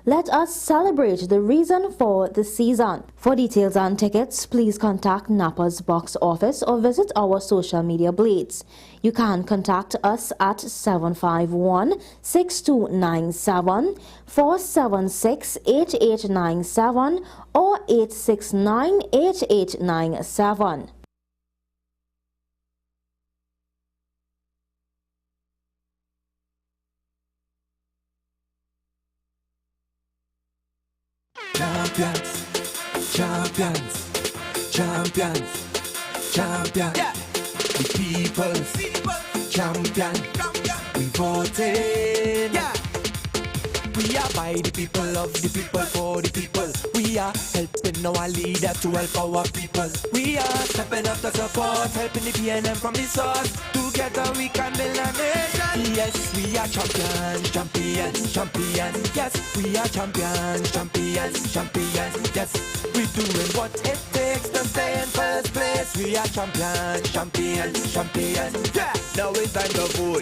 Let us celebrate the reason for the season. For details and tickets, please contact Napa's box office or visit our social media blades. You can contact us at 751-6297, 476-8897 or 869-8897. Champions, champions, champions, champions. Yeah. The people's champion. We voted. Yeah. We are by the people, of the people, for the people. We are helping our leaders to help our people. We are stepping up to support, helping the PNM from the source. Together we can build a nation. Yes, we are champions, champions, champions. Yes, we are champions, champions, champions. Yes, we're doing what it takes to stay in first place. We are champions, champions, champions. Yeah, now it's time to vote.